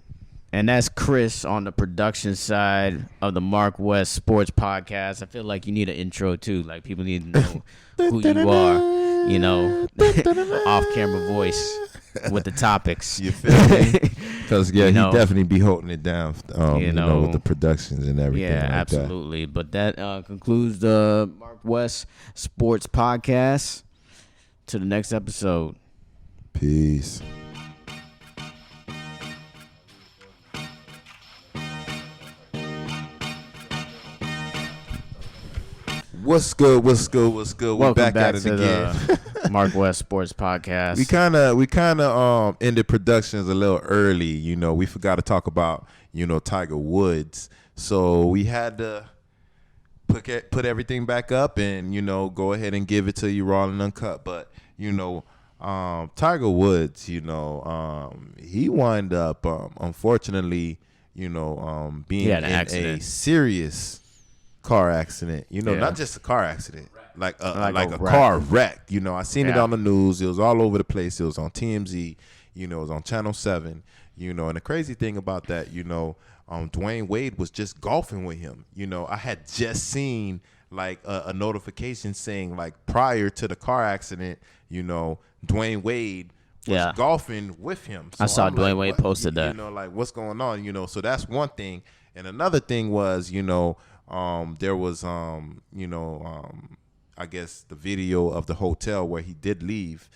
Speaker 2: And that's Chris on the production side of the MarcWes Sports Podcast. I feel like you need an intro, too. Like, people need to know who you are, you know, off-camera voice with the topics.
Speaker 1: You feel me? Because, yeah,
Speaker 2: You know.
Speaker 1: he definitely be holding it down,
Speaker 2: You know.
Speaker 1: with the productions and everything.
Speaker 2: Yeah,
Speaker 1: like
Speaker 2: absolutely. But that concludes the MarcWes Sports Podcast. To the next episode.
Speaker 1: That. Peace. What's good? We're back at it
Speaker 2: to
Speaker 1: again.
Speaker 2: the MarcWes Sports Podcast.
Speaker 1: We kind of ended productions a little early. You know, we forgot to talk about, you know, Tiger Woods. So we had to put everything back up and, you know, go ahead and give it to you raw and uncut. But, you know, Tiger Woods, you know, he wound up, unfortunately, you know, being
Speaker 2: He had
Speaker 1: in
Speaker 2: an
Speaker 1: a
Speaker 2: accident.
Speaker 1: serious car accident. You know,
Speaker 2: Yeah.
Speaker 1: not just a car accident, like a
Speaker 2: wreck.
Speaker 1: car wreck. You know, I seen it
Speaker 2: Yeah.
Speaker 1: on the news. It was all over the place. It was on TMZ. You know, it was on Channel 7. You know, and the crazy thing about that, you know, Dwayne Wade was just golfing with him. You know, I had just seen like a notification saying like prior to the car accident, you know, Dwayne Wade was
Speaker 2: Yeah.
Speaker 1: golfing with him.
Speaker 2: I saw
Speaker 1: I'm
Speaker 2: Dwayne
Speaker 1: like,
Speaker 2: Wade
Speaker 1: what?
Speaker 2: posted that.
Speaker 1: You know, like what's going on? You know, so that's one thing. And another thing was, you know, there was, you know, I guess the video of the hotel where he did leave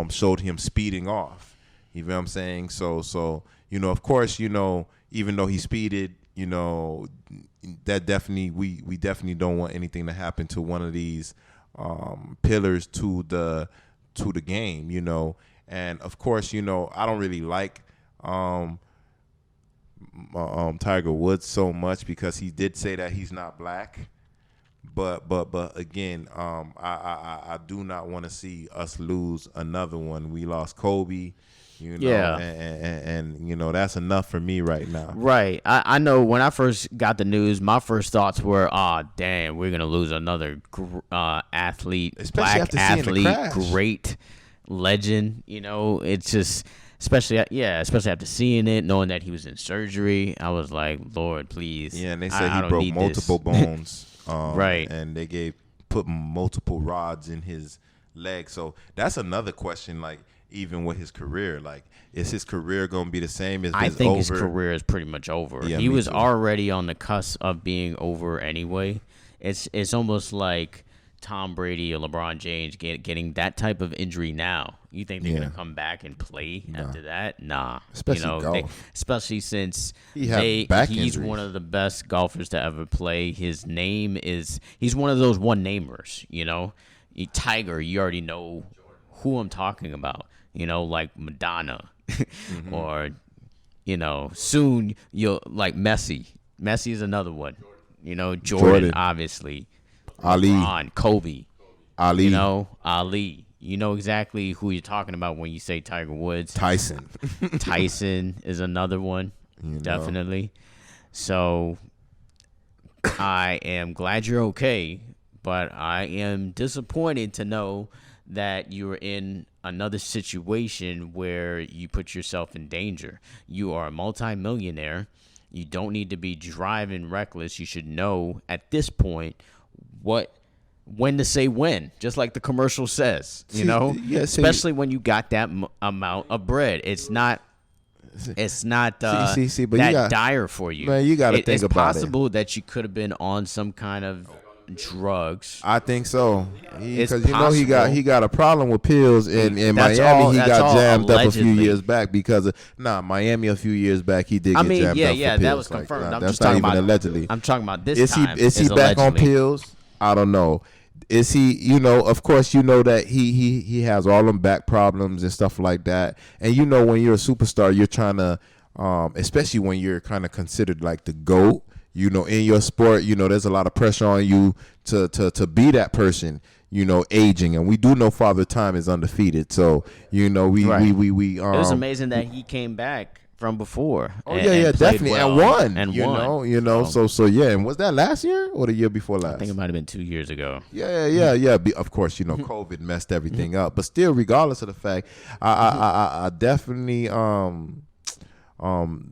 Speaker 1: showed him speeding off. You know what I'm saying? So, you know, of course, you know, even though he speeded, you know, that definitely, we definitely don't want anything to happen to one of these pillars to the game, you know. And of course, you know, I don't really like Tiger Woods so much because he did say that he's not black. But again, I do not want to see us lose another one. We lost Kobe, you know,
Speaker 2: Yeah.
Speaker 1: and you know, that's enough for me right now.
Speaker 2: Right. I know when I first got the news, my first thoughts were, damn, we're going to lose another athlete,
Speaker 1: Especially
Speaker 2: black
Speaker 1: after seeing the
Speaker 2: athlete,
Speaker 1: crash.
Speaker 2: great legend. You know, it's just, especially after seeing it, knowing that he was in surgery, I was like, Lord, please.
Speaker 1: Yeah, and they
Speaker 2: I
Speaker 1: said he
Speaker 2: don't
Speaker 1: broke
Speaker 2: need
Speaker 1: multiple
Speaker 2: this.
Speaker 1: bones.
Speaker 2: Right.
Speaker 1: And they put multiple rods in his leg. So that's another question, like, even with his career, like, is his career going to be the same as
Speaker 2: I
Speaker 1: this
Speaker 2: think
Speaker 1: over?
Speaker 2: his career is pretty much over.
Speaker 1: Yeah,
Speaker 2: He
Speaker 1: me
Speaker 2: was
Speaker 1: too.
Speaker 2: already on the cusp of being over anyway. It's almost like Tom Brady or LeBron James getting that type of injury now. You think they're
Speaker 1: Yeah.
Speaker 2: gonna come back and play after that? Nah.
Speaker 1: Especially
Speaker 2: you know,
Speaker 1: golf.
Speaker 2: especially since
Speaker 1: He had back
Speaker 2: he's
Speaker 1: injuries.
Speaker 2: one of the best golfers to ever play. His name he's one of those one namers. You know, Tiger. You already know who I'm talking about. You know, like Madonna,
Speaker 1: Mm-hmm.
Speaker 2: or you know, soon you'll like Messi. Messi is another one. You know, Jordan. Obviously.
Speaker 1: Ali.
Speaker 2: LeBron, Kobe,
Speaker 1: Ali,
Speaker 2: you know, Ali. You know exactly who you're talking about when you say Tiger Woods.
Speaker 1: Tyson.
Speaker 2: Tyson is another one,
Speaker 1: You know.
Speaker 2: definitely. So I am glad you're okay, but I am disappointed to know that you're in another situation where you put yourself in danger. You are a multimillionaire. You don't need to be driving reckless. You should know at this point what when to say when, just like the commercial says, you know, especially when you got that amount of bread. It's not but
Speaker 1: but
Speaker 2: that
Speaker 1: you got,
Speaker 2: dire for you.
Speaker 1: Man, you got to think about it.
Speaker 2: It's possible that you could have been on some kind of drugs.
Speaker 1: I think so, because he got a problem with pills, and in Miami he got jammed up a few years back because of Miami a few years back he did get jammed up for pills.
Speaker 2: That was confirmed.
Speaker 1: That's not even allegedly.
Speaker 2: I'm talking about this time.
Speaker 1: Is he back on pills? I don't know. Is he, of course, that he has all them back problems and stuff like that. And when you're a superstar, you're trying to, especially when you're kind of considered like the GOAT, in your sport, there's a lot of pressure on you to be that person, aging. And we do know Father Time is undefeated. So, we it
Speaker 2: was amazing that he came back from before.
Speaker 1: And definitely, well won.
Speaker 2: So
Speaker 1: and was that last year or the year before last?
Speaker 2: I think it might have been 2 years ago.
Speaker 1: Yeah. Of course, COVID messed everything up, but still, regardless of the fact, I definitely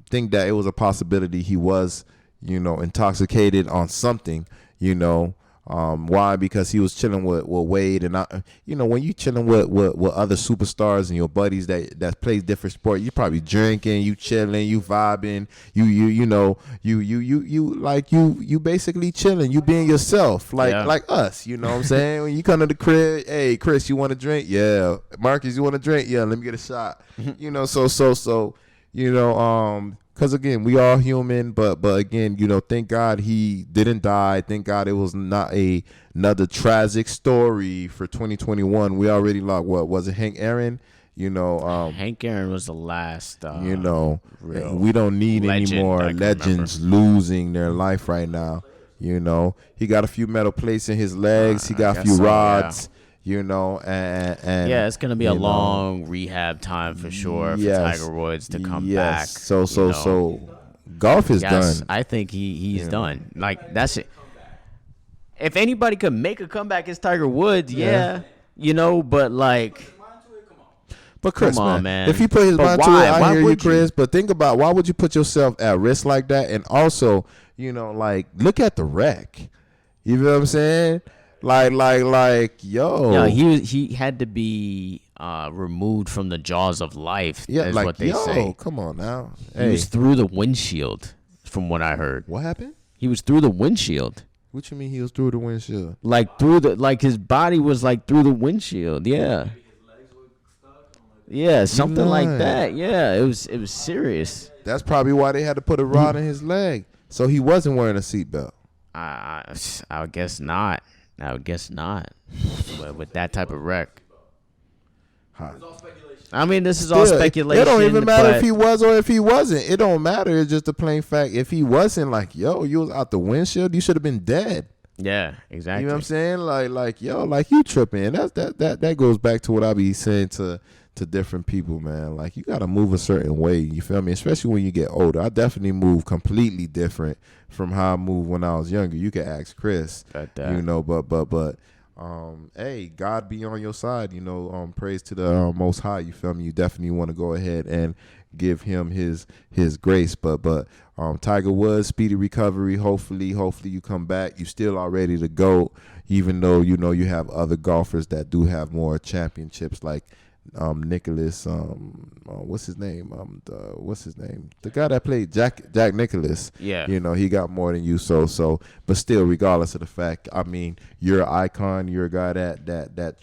Speaker 1: think that it was a possibility he was, intoxicated on something, why? Because he was chilling with Wade, and when you chilling with other superstars and your buddies that plays different sport, you probably drinking, you chilling, you vibing, you basically chilling, you being yourself, like us, you know what I'm saying? When you come to the crib, hey Chris, you want to drink? Yeah. Marcus, you want to drink? Yeah. Let me get a shot. Because again, we are human, but again, thank God he didn't die. Thank God it was not another tragic story for 2021. We already lost, what was it, Hank Aaron?
Speaker 2: Hank Aaron was the last.
Speaker 1: We don't need any more legends losing their life right now. He got a few metal plates in his legs. He got a few rods. And
Speaker 2: it's gonna be a long rehab time for sure for Tiger Woods to come back.
Speaker 1: So golf is done.
Speaker 2: I think he's done. Like, that's it. If anybody could make a comeback, it's Tiger Woods. But like.
Speaker 1: But Chris,
Speaker 2: come on, man.
Speaker 1: If he put his mind to it, I hear you, Chris. But think about, why would you put yourself at risk like that? And also, look at the wreck. You know what I'm saying? Yo.
Speaker 2: He had to be removed from the jaws of life. Yeah, is what they say.
Speaker 1: Come on now.
Speaker 2: He was through the windshield, from what I heard.
Speaker 1: What happened?
Speaker 2: He was through the windshield.
Speaker 1: What you mean he was through the windshield?
Speaker 2: His body was through the windshield. Yeah. Yeah, something like that. Yeah, it was serious.
Speaker 1: That's probably why they had to put a rod in his leg, so he wasn't wearing a seatbelt.
Speaker 2: I would guess not. With that type of wreck. I mean, this is all speculation.
Speaker 1: It don't even matter if he was or if he wasn't. It don't matter. It's just a plain fact. If he wasn't, you was out the windshield, you should have been dead.
Speaker 2: Yeah, exactly.
Speaker 1: You know what I'm saying? You tripping. That goes back to what I be saying to different people, man. You gotta move a certain way. You feel me? Especially when you get older. I definitely move completely different from how I moved when I was younger. You can ask Chris. But hey, God be on your side. Praise to the Most High. You feel me? You definitely want to go ahead and give him his grace. But Tiger Woods, speedy recovery. Hopefully you come back. You still are ready to go, even though you have other golfers that do have more championships, like Nicholas, what's his name? The guy that played Jack Nicklaus.
Speaker 2: Yeah.
Speaker 1: He got more than you. So, but still, regardless of the fact, I mean, you're an icon. You're a guy that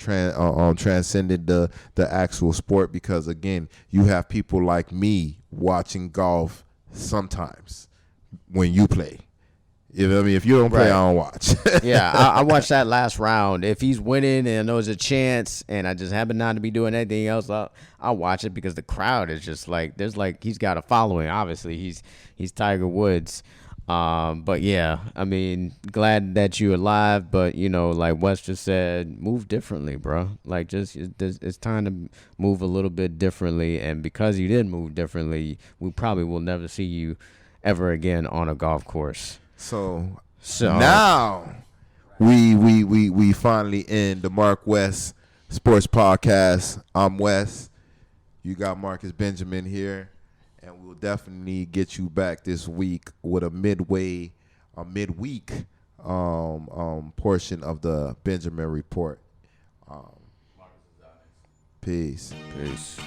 Speaker 1: transcended the actual sport, because again, you have people like me watching golf sometimes when you play. You know what I mean? If you don't play, I don't watch.
Speaker 2: Yeah, I watched that last round. If he's winning and I know there's a chance and I just happen not to be doing anything else, I'll watch it, because the crowd is just he's got a following. Obviously, he's Tiger Woods. But yeah, I mean, glad that you're alive. But like Wes just said, move differently, bro. It's time to move a little bit differently. And because you did move differently, we probably will never see you ever again on a golf course.
Speaker 1: So now we finally end the MarcWes Sports Podcast. I'm Wes. You got Marcus Benjamin here, and we'll definitely get you back this week with a midweek portion of the Benjamin Report. Peace.
Speaker 2: Peace.